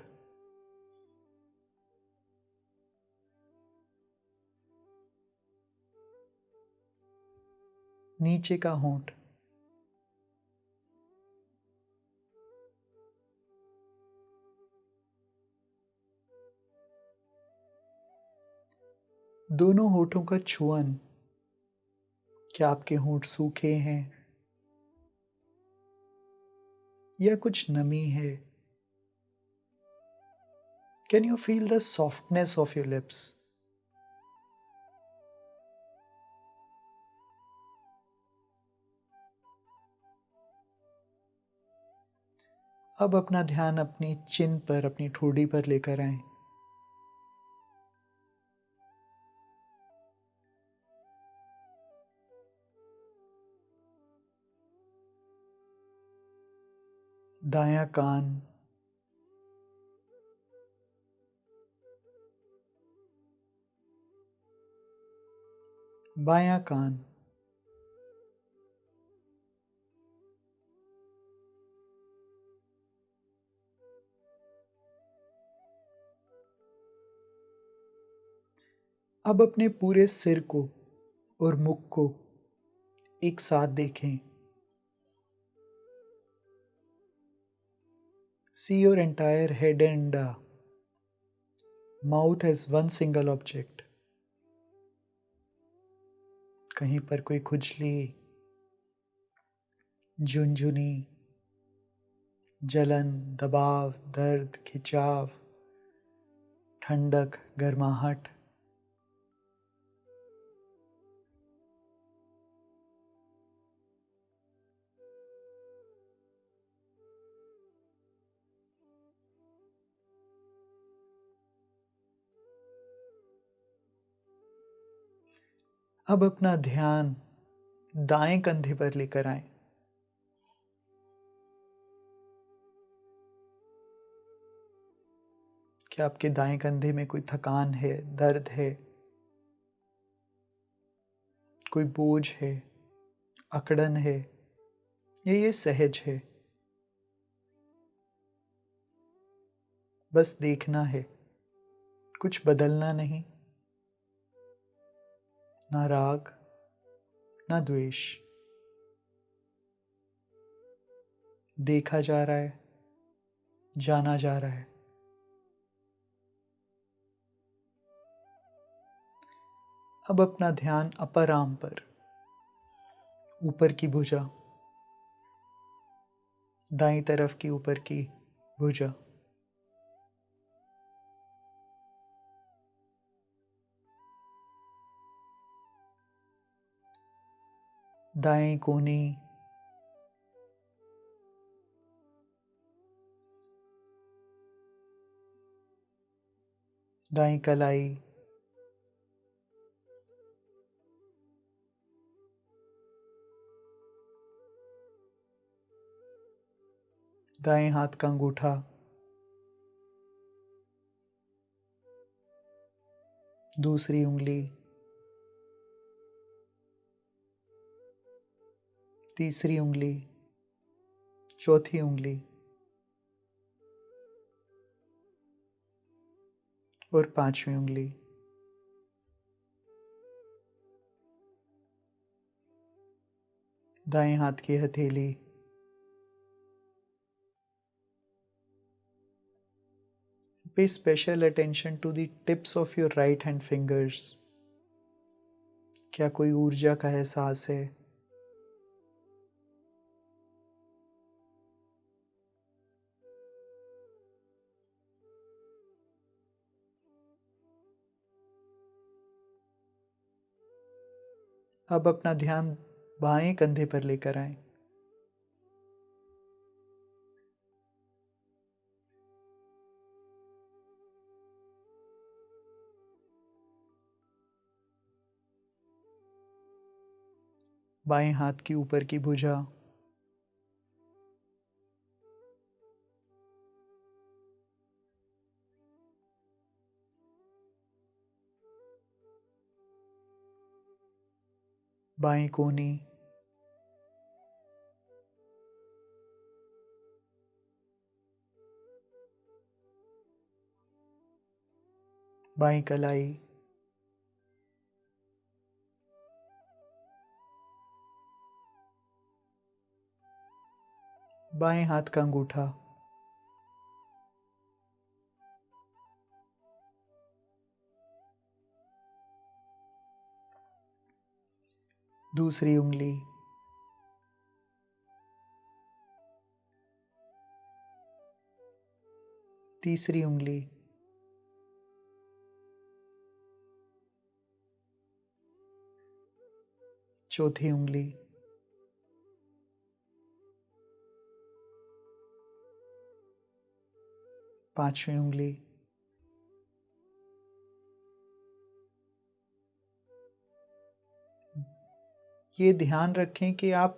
A: नीचे का होंठ, दोनों होठों का छुअन। क्या आपके होंठ सूखे हैं या कुछ नमी है? Can you feel the softness of your lips? अब अपना ध्यान अपनी चिन पर, अपनी ठोड़ी पर लेकर आए। दायां कान, बायां कान, अब अपने पूरे सिर को और मुख को एक साथ देखें। See your entire head and mouth as one single object. कहीं पर कोई खुजली, झुनझुनी, जलन, दबाव, दर्द, खिंचाव, ठंडक, गर्माहट। अब अपना ध्यान दाएं कंधे पर लेकर आए। क्या आपके दाएं कंधे में कोई थकान है, दर्द है, कोई बोझ है, अकड़न है, या ये सहज है? बस देखना है, कुछ बदलना नहीं। ना राग ना द्वेष, देखा जा रहा है, जाना जा रहा है। अब अपना ध्यान अपर आर्म पर, ऊपर की भुजा, दाईं तरफ की ऊपर की भुजा, दाएं कोहनी, दाईं कलाई, दाएं हाथ का अंगूठा, दूसरी उंगली, तीसरी उंगली, चौथी उंगली और पांचवी उंगली। दाएं हाथ की हथेली, pay special attention to the tips of your right hand fingers. क्या कोई ऊर्जा का एहसास है? अब अपना ध्यान बाएं कंधे पर लेकर आएं। बाएं हाथ की ऊपर की भुजा, बाएं कोहनी, बाएं कलाई, बाएं हाथ का अंगूठा, दूसरी उंगली, तीसरी उंगली, चौथी उंगली, पांचवी उंगली, ये ध्यान रखें कि आप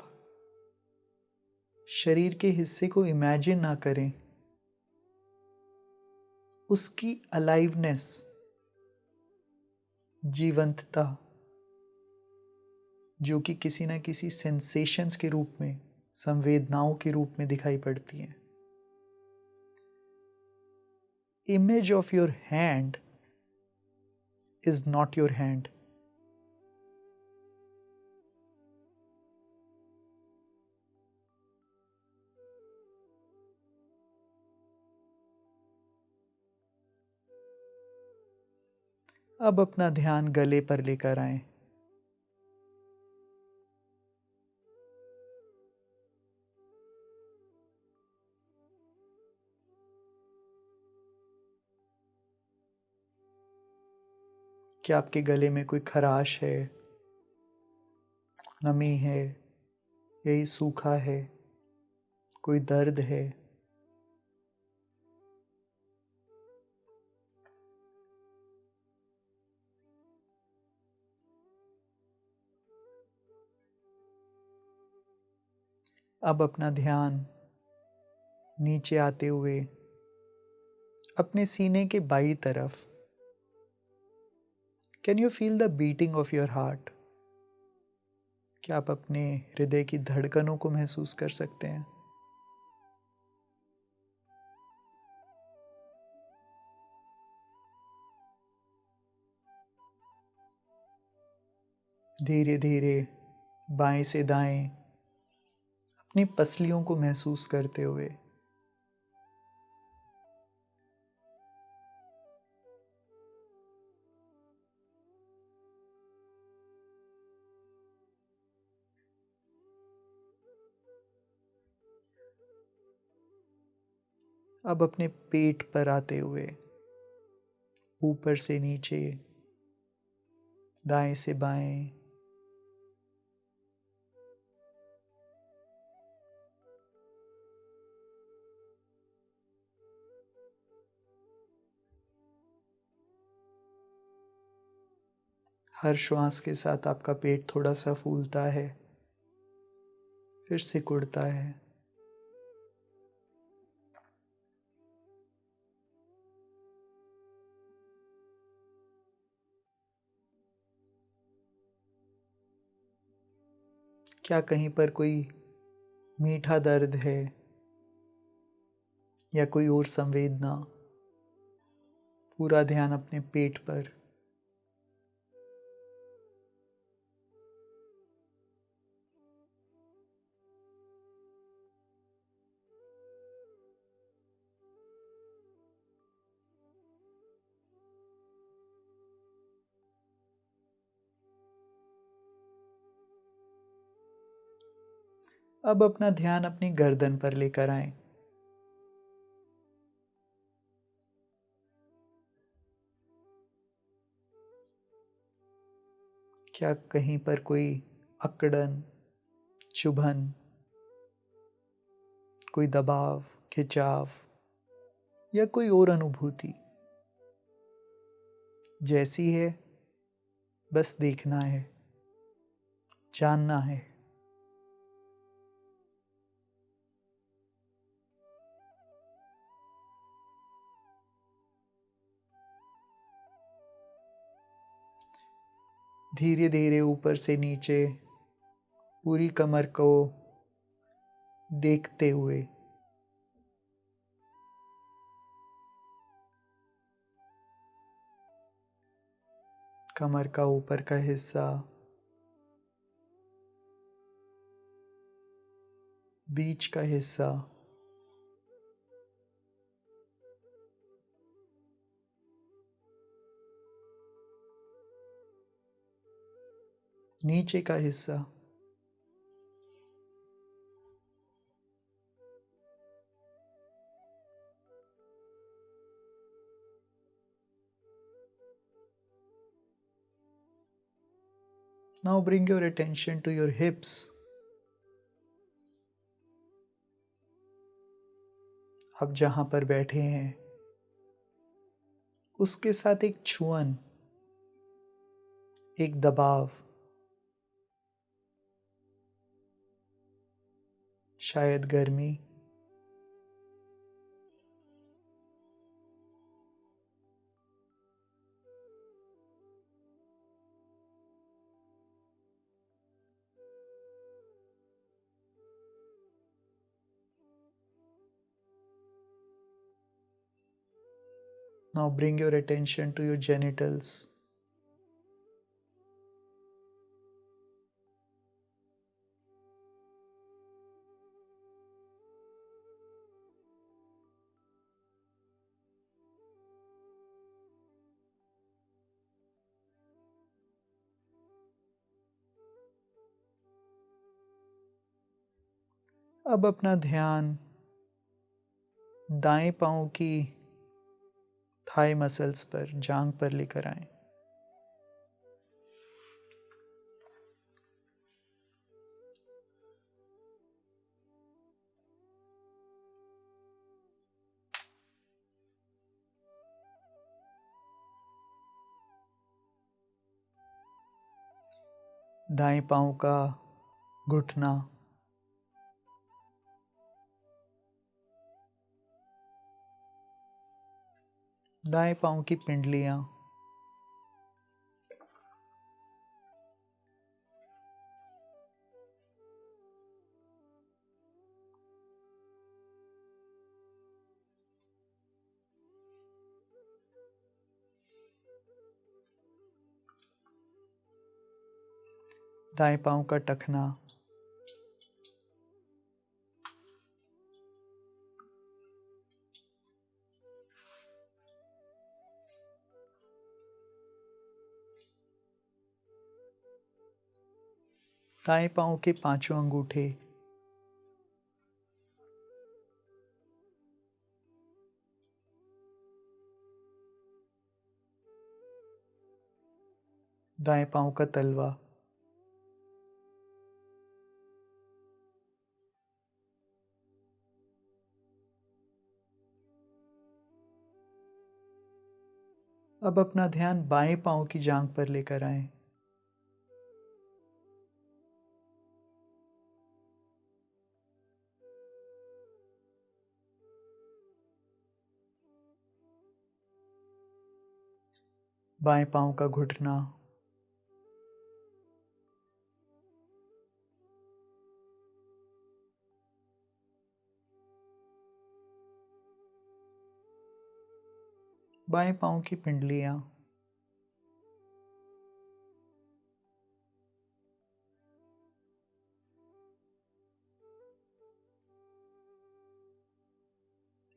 A: शरीर के हिस्से को इमेजिन ना करें, उसकी अलाइवनेस, जीवंतता, जो कि किसी ना किसी सेंसेशंस के रूप में, संवेदनाओं के रूप में दिखाई पड़ती हैं। Image of your hand is not your hand. अब अपना ध्यान गले पर लेकर आएं। क्या आपके गले में कोई खराश है, नमी है, यही सूखा है, कोई दर्द है? अब अपना ध्यान नीचे आते हुए अपने सीने के बाईं तरफ, can you feel the beating of your heart? क्या आप अपने हृदय की धड़कनों को महसूस कर सकते हैं? धीरे धीरे बाएं से दाएं अपनी पसलियों को महसूस करते हुए अब अपने पेट पर आते हुए ऊपर से नीचे, दाएं से बाएं, हर श्वास के साथ आपका पेट थोड़ा सा फूलता है, फिर सिकुड़ता है। क्या कहीं पर कोई मीठा दर्द है या कोई और संवेदना? पूरा ध्यान अपने पेट पर। अब अपना ध्यान अपनी गर्दन पर लेकर आएं। क्या कहीं पर कोई अकड़न, चुभन, कोई दबाव, खिंचाव या कोई और अनुभूति? जैसी है बस देखना है, जानना है। धीरे धीरे ऊपर से नीचे पूरी कमर को देखते हुए कमर का ऊपर का हिस्सा, बीच का हिस्सा, नीचे का हिस्सा, now bring your attention to your hips. आप जहां पर बैठे हैं उसके साथ एक छुअन, एक दबाव, शायद गर्मी, now bring your attention to your genitals. अब अपना ध्यान दाएं पांव की थाई मसल्स पर, जांग पर लेकर आएं। दाएं पांव का घुटना, दाएं पांव की पिंडलियां, दाएं पांव का टखना, दाएं पांव के पांचों अंगूठे, दाएं पांव का तलवा, अब अपना ध्यान बाएं पांव की जांघ पर लेकर आएं। बाएं पांव का घुटना, बाएं पांव की पिंडलियां,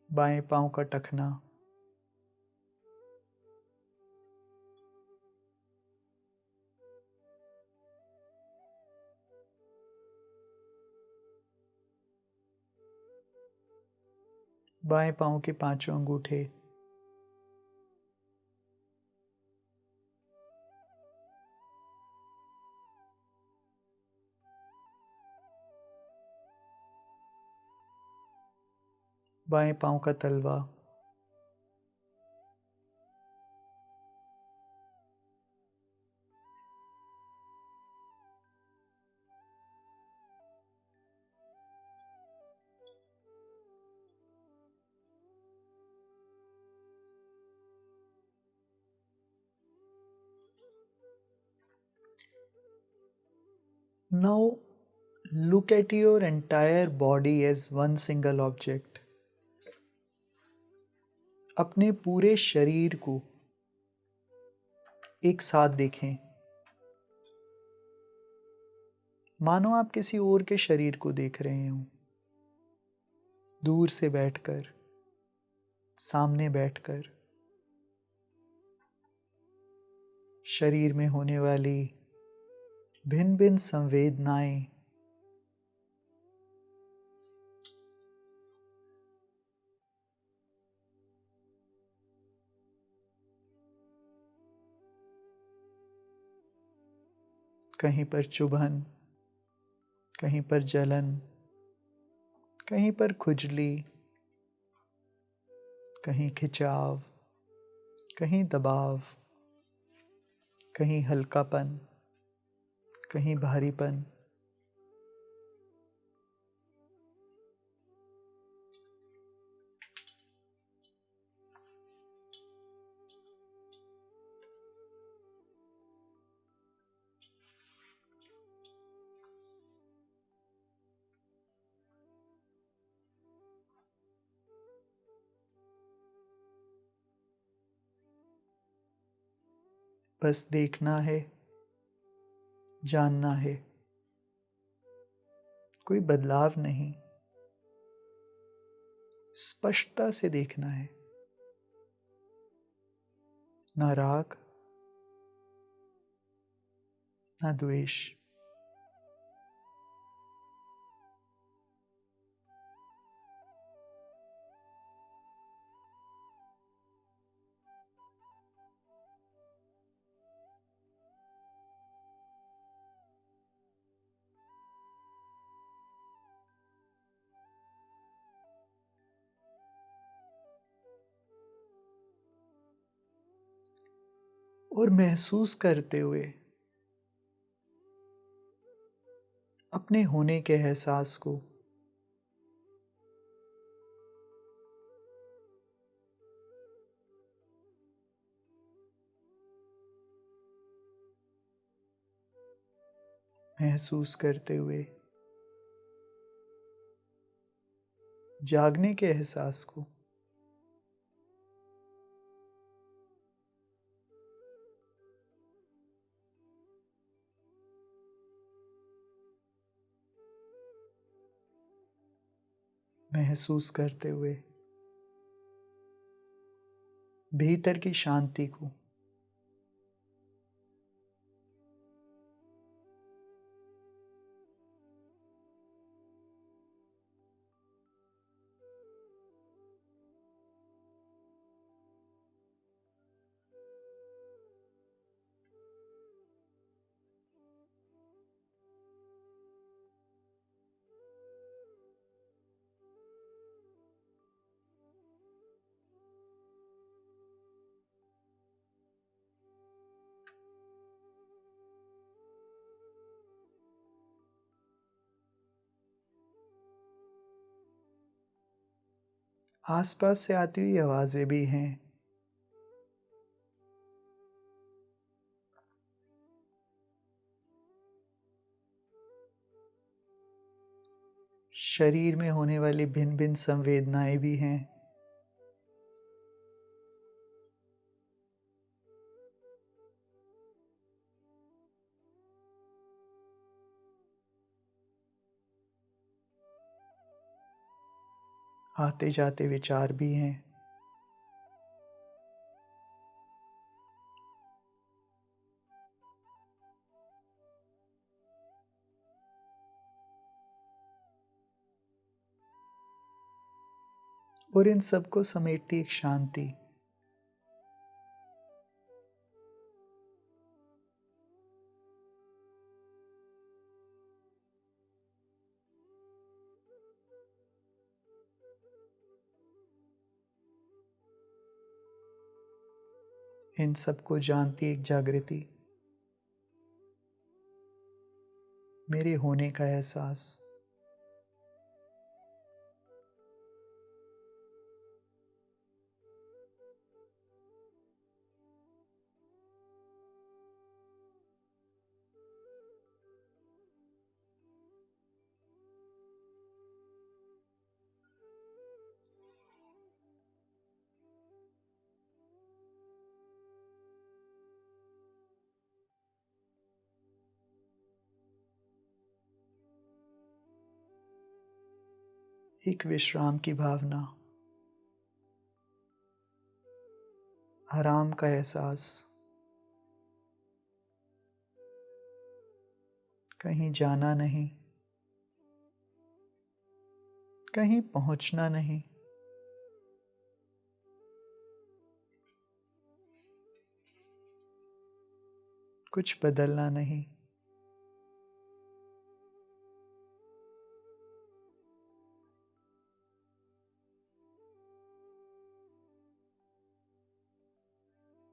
A: बाएं पांव का टखना, बाएं पांव के पांचों अंगूठे, बाएं पांव का तलवा, Now look at your entire body as one single object. अपने पूरे शरीर को एक साथ देखें। मानो आप किसी और के शरीर को देख रहे हो, दूर से बैठकर, सामने बैठकर। शरीर में होने वाली भिन्न भिन्न संवेदनाएं कहीं पर चुभन, कहीं पर जलन, कहीं पर खुजली, कहीं खिंचाव, कहीं दबाव, कहीं हल्कापन, कहीं भारीपन। बस देखना है, जानना है, कोई बदलाव नहीं, स्पष्टता से देखना है। ना राग, ना द्वेष। और महसूस करते हुए अपने होने के एहसास को महसूस करते हुए जागने के एहसास को महसूस करते हुए भीतर की शांति को आसपास से आती हुई आवाजें भी हैं। शरीर में होने वाली भिन्न भिन्न संवेदनाएं भी हैं। आते जाते विचार भी हैं। और इन सबको समेटती एक शांति। इन सबको जानती एक जागृति, मेरे होने का एहसास। एक विश्राम की भावना, आराम का एहसास, कहीं जाना नहीं, कहीं पहुंचना नहीं, कुछ बदलना नहीं।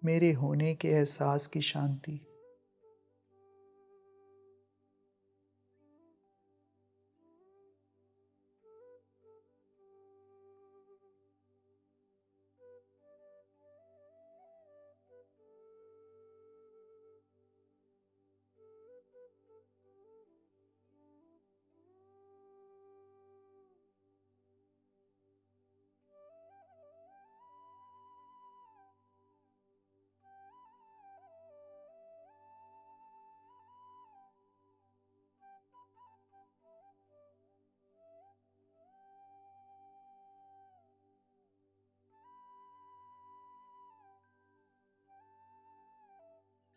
A: मेरे होने के एहसास की शांति।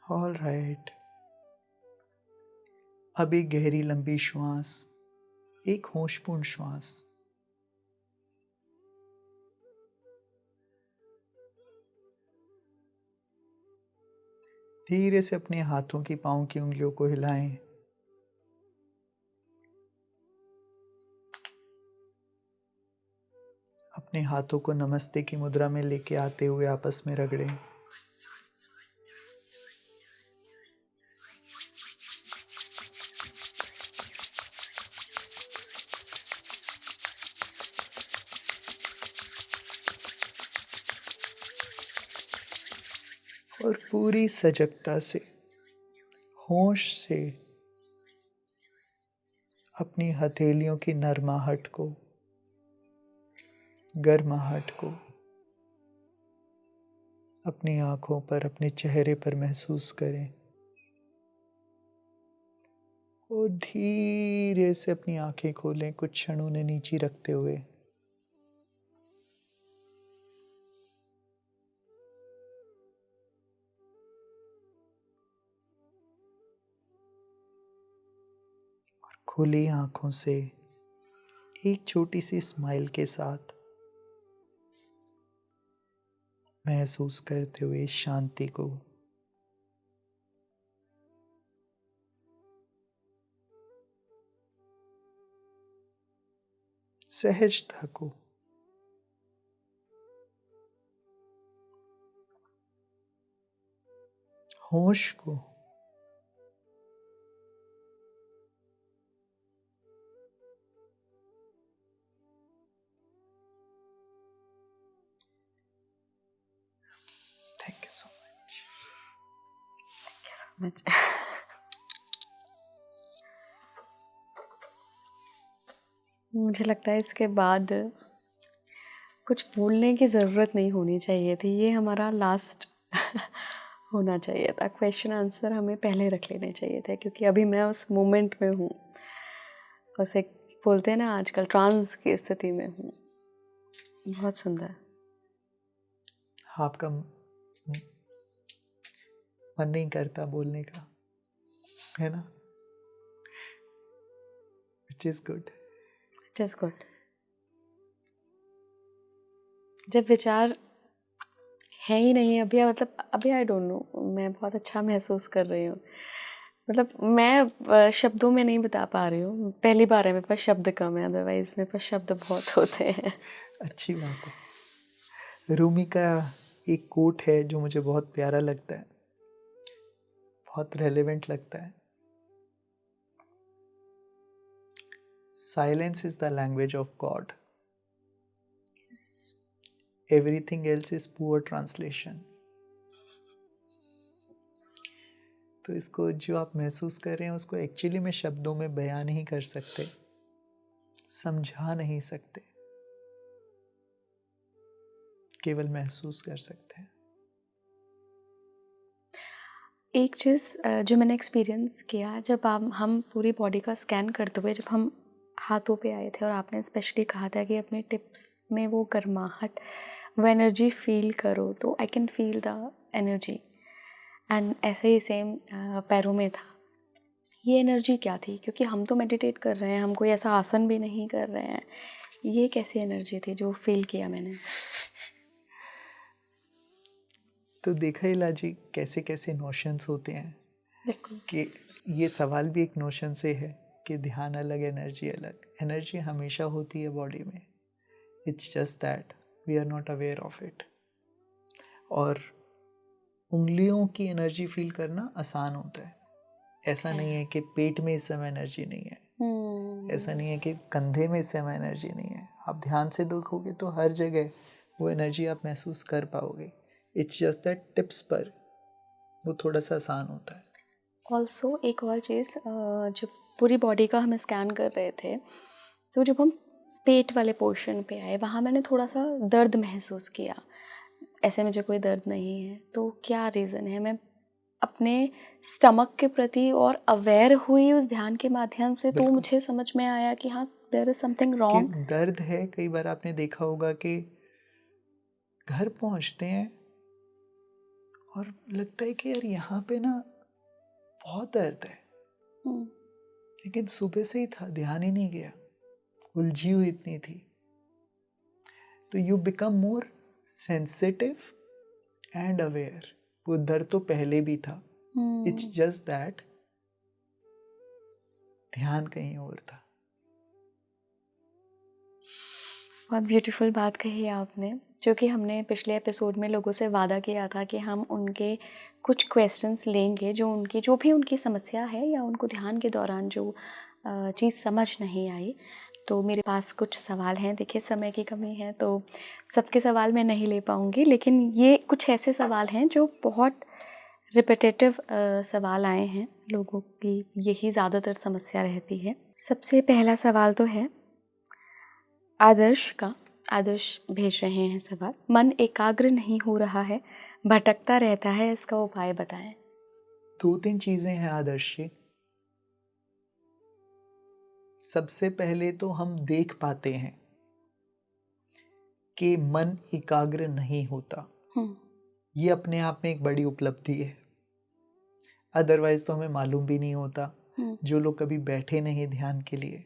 A: ऑल राइट, अब एक गहरी लंबी श्वास, एक होशपूर्ण श्वास। धीरे से अपने हाथों की पांव की उंगलियों को हिलाएं। अपने हाथों को नमस्ते की मुद्रा में लेके आते हुए आपस में रगड़ें। और पूरी सजगता से, होश से अपनी हथेलियों की नरमाहट को, गर्माहट को अपनी आंखों पर, अपने चेहरे पर महसूस करें। और धीरे से अपनी आंखें खोलें, कुछ क्षण उन्हें नीची रखते हुए। खुली आंखों से एक छोटी सी स्माइल के साथ महसूस करते हुए इस शांति को, सहजता को, होश को थैंक यू सो मच।
B: मुझे लगता है इसके बाद कुछ बोलने की ज़रूरत नहीं होनी चाहिए थी, ये हमारा लास्ट होना चाहिए था। क्वेश्चन आंसर हमें पहले रख लेने चाहिए थे, क्योंकि अभी मैं उस मोमेंट में हूँ, बस एक बोलते हैं ना आजकल ट्रांस की स्थिति में हूँ। बहुत सुंदर।
A: आपका मन नहीं करता बोलने का, है ना? Which is good.
B: It is good. जब विचार है ही नहीं अभी, मतलब अभी आई डोंट नो, मैं बहुत अच्छा महसूस कर रही हूँ। मतलब मैं शब्दों में नहीं बता पा रही हूँ, पहली बार है मेरे पास शब्द कम है, अदरवाइज मेरे पास शब्द बहुत होते हैं।
A: अच्छी बात है। रूमी का एक कोट है जो मुझे बहुत प्यारा लगता है, बहुत रेलेवेंट लगता है। Silence is the language of God, everything else is poor translation. तो इसको जो आप महसूस कर रहे हैं उसको एक्चुअली में शब्दों में बयान नहीं कर सकते, समझा नहीं सकते, केवल महसूस कर सकते हैं।
B: एक चीज़ जो मैंने एक्सपीरियंस किया, जब हम पूरी बॉडी का स्कैन करते हुए जब हम हाथों पे आए थे और आपने स्पेशली कहा था कि अपने टिप्स में वो गर्माहट, वो एनर्जी फील करो, तो I can feel the energy. And ऐसे ही सेम पैरों में था। ये एनर्जी क्या थी? क्योंकि हम तो मेडिटेट कर रहे हैं, हम कोई ऐसा आसन भी नहीं कर रहे हैं। ये कैसी एनर्जी थी जो फील किया मैंने?
A: तो देखा इलाजी कैसे कैसे नोशंस होते हैं
B: बिल्कुल।
A: कि ये सवाल भी एक नोशन से है कि ध्यान अलग, एनर्जी अलग। एनर्जी हमेशा होती है बॉडी में, it's just that we are not aware of it. और उंगलियों की एनर्जी फील करना आसान होता है। ऐसा नहीं है कि पेट में इस समय एनर्जी नहीं है, ऐसा नहीं है कि कंधे में इस समय एनर्जी नहीं है। आप ध्यान से देखोगे तो हर जगह वो एनर्जी आप महसूस कर पाओगे। इट्स जस्ट दैट टिप्स पर वो थोड़ा सा आसान होता है।
B: ऑल्सो एक और चीज़, जब पूरी बॉडी का हम स्कैन कर रहे थे, तो जब हम पेट वाले पोर्शन पे आए, वहाँ मैंने थोड़ा सा दर्द महसूस किया। ऐसे मुझे कोई दर्द नहीं है, तो क्या रीज़न है? मैं अपने स्टमक के प्रति और अवेयर हुई उस ध्यान के माध्यम से, तो मुझे समझ में आया कि हाँ, देयर इज समथिंग रॉन्ग।
A: दर्द है। कई बार आपने देखा होगा कि घर पहुंचते हैं और लगता है कि यार यहाँ पे ना बहुत दर्द है, लेकिन सुबह से ही था, ध्यान ही नहीं गया, उलझी हुई इतनी थी। तो you become more sensitive and aware. वो दर्द तो पहले भी था, इट्स जस्ट दैट ध्यान कहीं और था।
B: बहुत ब्यूटीफुल बात कही है आपने, जो कि हमने पिछले एपिसोड में लोगों से वादा किया था कि हम उनके कुछ क्वेश्चंस लेंगे, जो भी उनकी समस्या है या उनको ध्यान के दौरान जो चीज़ समझ नहीं आई। तो मेरे पास कुछ सवाल हैं। देखिए, समय की कमी है तो सबके सवाल मैं नहीं ले पाऊँगी, लेकिन ये कुछ ऐसे सवाल हैं जो बहुत रिपीटेटिव सवाल आए हैं, लोगों की यही ज़्यादातर समस्या रहती है। सबसे पहला सवाल तो है आदर्श भेज रहे हैं सवाल। मन एकाग्र नहीं हो रहा है, भटकता रहता है, इसका उपाय बताएं।
A: 2-3 चीजें हैं आदर्श जी। सबसे पहले तो हम देख पाते हैं कि मन एकाग्र नहीं होता। ये अपने आप में एक बड़ी उपलब्धि है, अदरवाइज तो हमें मालूम भी नहीं होता। जो लोग कभी बैठे नहीं ध्यान के लिए,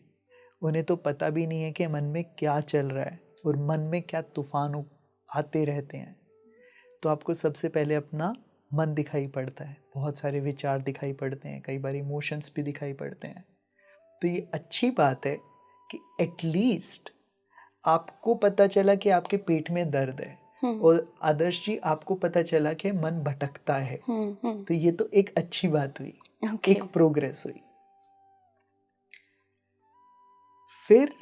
A: उन्हें तो पता भी नहीं है कि मन में क्या चल रहा है और मन में क्या तूफान आते रहते हैं। तो आपको सबसे पहले अपना मन दिखाई पड़ता है, बहुत सारे विचार दिखाई पड़ते हैं, कई बार इमोशंस भी दिखाई पड़ते हैं। तो ये अच्छी बात है कि एटलीस्ट आपको पता चला कि आपके पेट में दर्द है, और आदर्श जी आपको पता चला कि मन भटकता है। तो ये तो एक अच्छी बात हुई, एक प्रोग्रेस हुई। फिर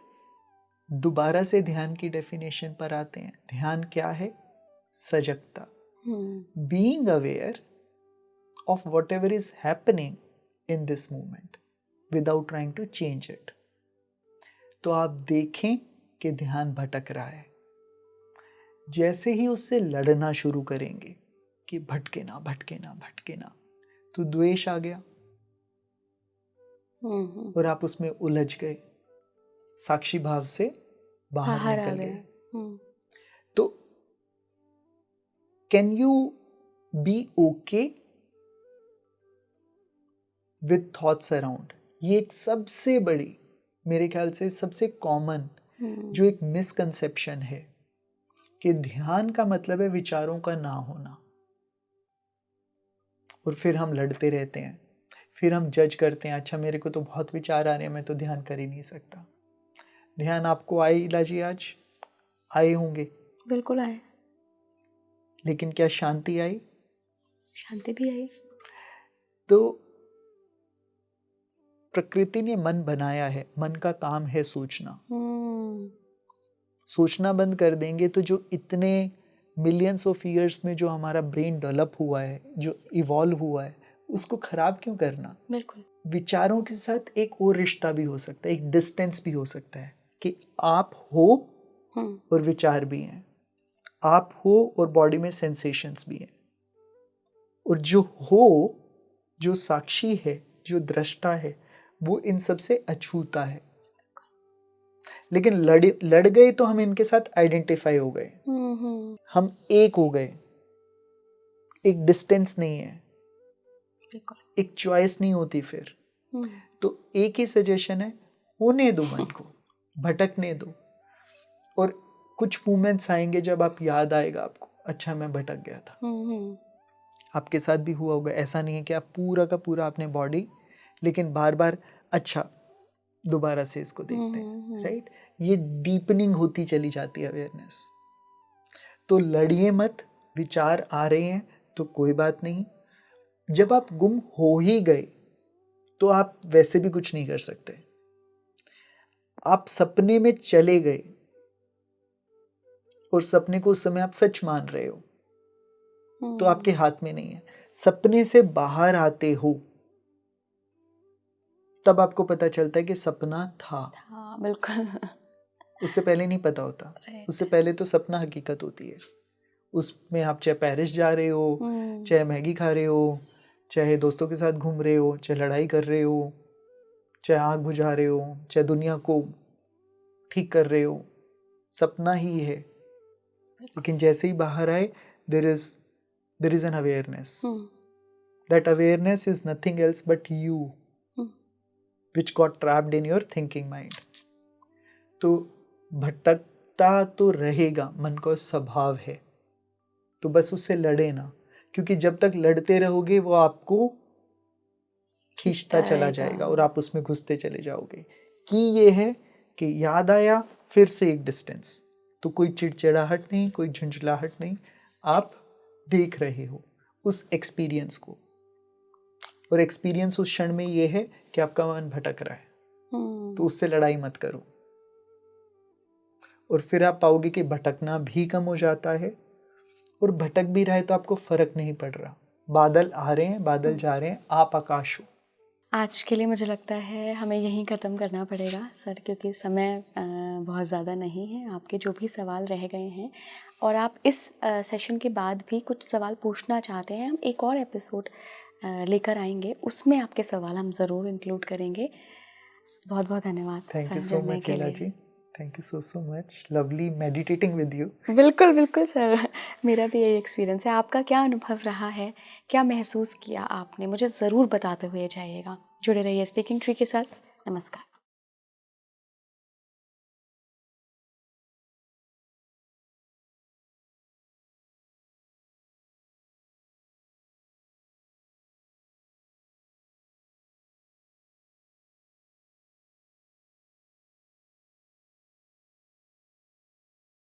A: दोबारा से ध्यान की डेफिनेशन पर आते हैं। ध्यान क्या है? सजगता, being aware of whatever is happening in this moment without trying to change it. तो आप देखें कि ध्यान भटक रहा है, जैसे ही उससे लड़ना शुरू करेंगे कि भटके ना भटके ना भटके ना, तो द्वेष आ गया और आप उसमें उलझ गए, साक्षी भाव से बाहर निकल गए। तो can you be okay with thoughts around? ये एक सबसे बड़ी, मेरे ख्याल से सबसे कॉमन जो एक मिसकंसेप्शन है कि ध्यान का मतलब है विचारों का ना होना, और फिर हम लड़ते रहते हैं, फिर हम जज करते हैं, अच्छा मेरे को तो बहुत विचार आ रहे हैं, मैं तो ध्यान कर ही नहीं सकता। ध्यान आपको आए इलाजी? आज आए होंगे,
B: बिल्कुल आए।
A: लेकिन क्या शांति आई?
B: शांति भी आई।
A: तो प्रकृति ने मन बनाया है, मन का काम है सोचना। सोचना बंद कर देंगे तो जो इतने मिलियंस ऑफ ईयर्स में जो हमारा ब्रेन डेवलप हुआ है, जो इवॉल्व हुआ है, उसको खराब क्यों करना?
B: बिल्कुल।
A: विचारों के साथ एक और रिश्ता भी हो सकता है, एक डिस्टेंस भी हो सकता है कि आप हो और विचार भी हैं, आप हो और बॉडी में सेंसेशंस भी हैं, और जो हो, जो साक्षी है, जो दृष्टा है, वो इन सब से अछूता है। लेकिन लड़ गए तो हम इनके साथ आइडेंटिफाई हो गए, हम एक हो गए, एक डिस्टेंस नहीं है, एक चॉइस नहीं होती फिर। तो एक ही सजेशन है, होने दो मन को, भटकने दो। और कुछ मोमेंट्स आएंगे जब आप याद आएगा आपको, अच्छा मैं भटक गया था। आपके साथ भी हुआ होगा, ऐसा नहीं है कि आप पूरा का पूरा अपने बॉडी, लेकिन बार बार अच्छा दोबारा से इसको देखते हैं, राइट? ये डीपनिंग होती चली जाती है अवेयरनेस। तो लड़िए मत, विचार आ रहे हैं तो कोई बात नहीं। जब आप गुम हो ही गए तो आप वैसे भी कुछ नहीं कर सकते। आप सपने में चले गए और सपने को उस समय आप सच मान रहे हो, तो आपके हाथ में नहीं है। सपने से बाहर आते हो तब आपको पता चलता है कि सपना था।
B: बिल्कुल।
A: उससे पहले नहीं पता होता। उससे पहले तो सपना हकीकत होती है। उसमें आप चाहे पेरिस जा रहे हो, चाहे मैगी खा रहे हो, चाहे दोस्तों के साथ घूम रहे हो, चाहे लड़ाई कर रहे हो, चाहे आग बुझा रहे हो, चाहे दुनिया को ठीक कर रहे हो, सपना ही है। लेकिन जैसे ही बाहर आए, there is an awareness. That awareness is nothing else but you, which got trapped in your thinking mind. तो भटकता तो रहेगा, मन का स्वभाव है, तो बस उससे लड़े ना, क्योंकि जब तक लड़ते रहोगे वो आपको खींचता चला जाएगा और आप उसमें घुसते चले जाओगे। कि ये है कि याद आया, फिर से एक डिस्टेंस, तो कोई चिड़चिड़ाहट नहीं, कोई झुंझलाहट नहीं, आप देख रहे हो उस एक्सपीरियंस को। और एक्सपीरियंस उस क्षण में ये है कि आपका मन भटक रहा है, तो उससे लड़ाई मत करो। और फिर आप पाओगे कि भटकना भी कम हो जाता है, और भटक भी रहा है तो आपको फर्क नहीं पड़ रहा। बादल आ रहे हैं, बादल जा रहे हैं, आप आकाश हो।
B: आज के लिए मुझे लगता है हमें यहीं ख़त्म करना पड़ेगा सर, क्योंकि समय बहुत ज़्यादा नहीं है। आपके जो भी सवाल रह गए हैं और आप इस सेशन के बाद भी कुछ सवाल पूछना चाहते हैं, हम एक और एपिसोड लेकर आएंगे, उसमें आपके सवाल हम ज़रूर इंक्लूड करेंगे। बहुत बहुत धन्यवाद।
A: Thank you so much Ila ji, thank you so much, lovely meditating with you.
B: बिल्कुल बिल्कुल सर, मेरा भी यही एक्सपीरियंस है। आपका क्या अनुभव रहा है, क्या महसूस किया आपने, मुझे ज़रूर बताते हुए जाइएगा। जुड़े रहिए स्पीकिंग ट्री के साथ। नमस्कार।